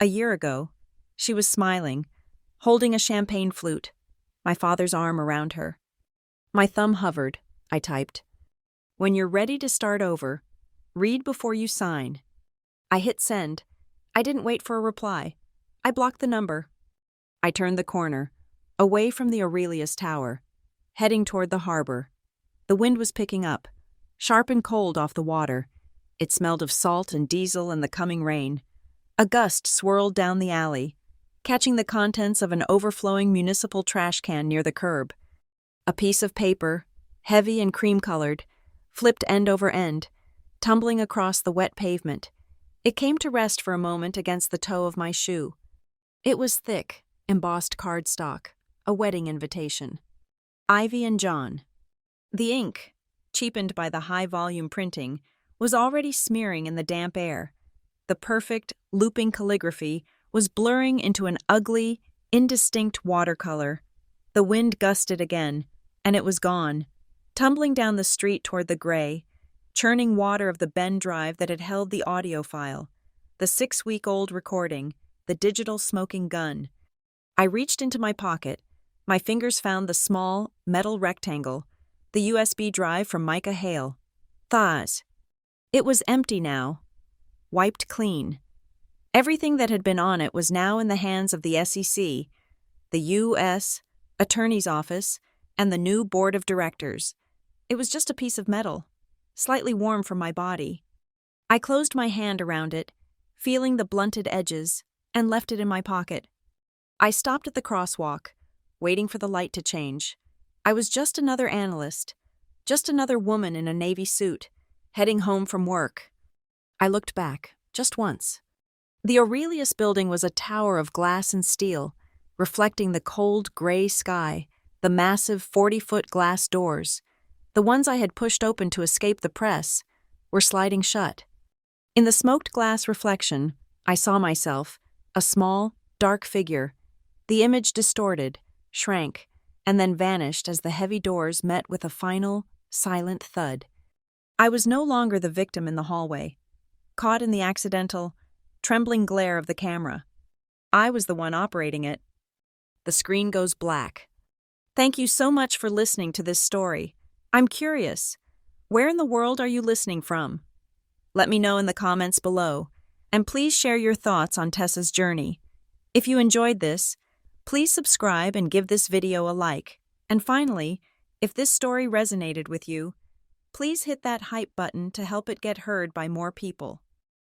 [SPEAKER 1] A year ago, she was smiling, holding a champagne flute, my father's arm around her. My thumb hovered, I typed. When you're ready to start over, read before you sign. I hit send. I didn't wait for a reply. I blocked the number. I turned the corner, away from the Aurelius Tower, heading toward the harbor. The wind was picking up, sharp and cold off the water. It smelled of salt and diesel and the coming rain. A gust swirled down the alley, catching the contents of an overflowing municipal trash can near the curb. A piece of paper, heavy and cream-colored, flipped end over end, tumbling across the wet pavement. It came to rest for a moment against the toe of my shoe. It was thick, embossed cardstock, a wedding invitation. Ivy and John. The ink, cheapened by the high-volume printing, was already smearing in the damp air. The perfect, looping calligraphy was blurring into an ugly, indistinct watercolor. The wind gusted again, and it was gone, tumbling down the street toward the gray, churning water of the Ben drive that had held the audio file, the 6-week-old recording, the digital smoking gun. I reached into my pocket. My fingers found the small, metal rectangle, the USB drive from Micah Hale. Thaz. It was empty now, wiped clean. Everything that had been on it was now in the hands of the SEC, the U.S. Attorney's Office, and the new Board of Directors. It was just a piece of metal, slightly warm from my body. I closed my hand around it, feeling the blunted edges, and left it in my pocket. I stopped at the crosswalk, waiting for the light to change. I was just another analyst, just another woman in a navy suit, heading home from work. I looked back, just once. The Aurelius building was a tower of glass and steel, reflecting the cold gray sky, the massive 40-foot glass doors, the ones I had pushed open to escape the press, were sliding shut. In the smoked glass reflection, I saw myself, a small, dark figure. The image distorted, shrank, and then vanished as the heavy doors met with a final, silent thud. I was no longer the victim in the hallway, caught in the accidental, trembling glare of the camera. I was the one operating it. The screen goes black. Thank you so much for listening to this story. I'm curious, where in the world are you listening from? Let me know in the comments below, and please share your thoughts on Tessa's journey. If you enjoyed this, please subscribe and give this video a like. And finally, if this story resonated with you, please hit that hype button to help it get heard by more people.